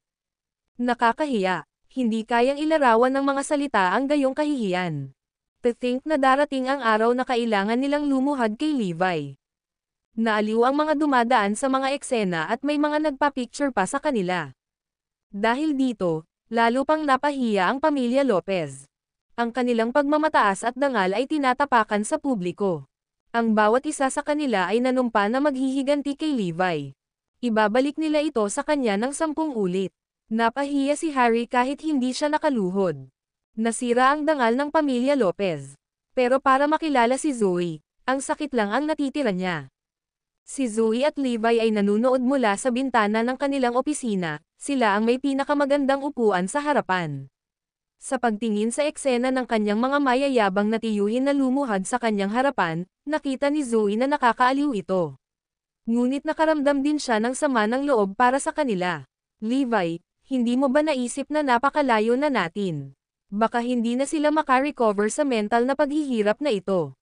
Nakakahiya. Hindi kayang ilarawan ng mga salita ang gayong kahihiyan. To think na darating ang araw na kailangan nilang lumuhad kay Levi. Naaliw ang mga dumadaan sa mga eksena at may mga nagpa-picture pa sa kanila. Dahil dito, lalo pang napahiya ang pamilya Lopez. Ang kanilang pagmamataas at dangal ay tinatapakan sa publiko. Ang bawat isa sa kanila ay nanumpa na maghihiganti kay Levi. Ibabalik nila ito sa kanya ng 10 ulit. Napahiya si Harry kahit hindi siya nakaluhod. Nasira ang dangal ng pamilya Lopez. Pero para makilala si Zoe, ang sakit lang ang natitira niya. Si Zoe at Levi ay nanunood mula sa bintana ng kanilang opisina, sila ang may pinakamagandang upuan sa harapan. Sa pagtingin sa eksena ng kanyang mga mayayabang na tiyuhin na lumuhad sa kanyang harapan, nakita ni Zoe na nakakaaliw ito. Ngunit nakaramdam din siya ng sama ng loob para sa kanila. Levi, hindi mo ba naisip na napakalayo na natin? Baka hindi na sila makarecover sa mental na paghihirap na ito.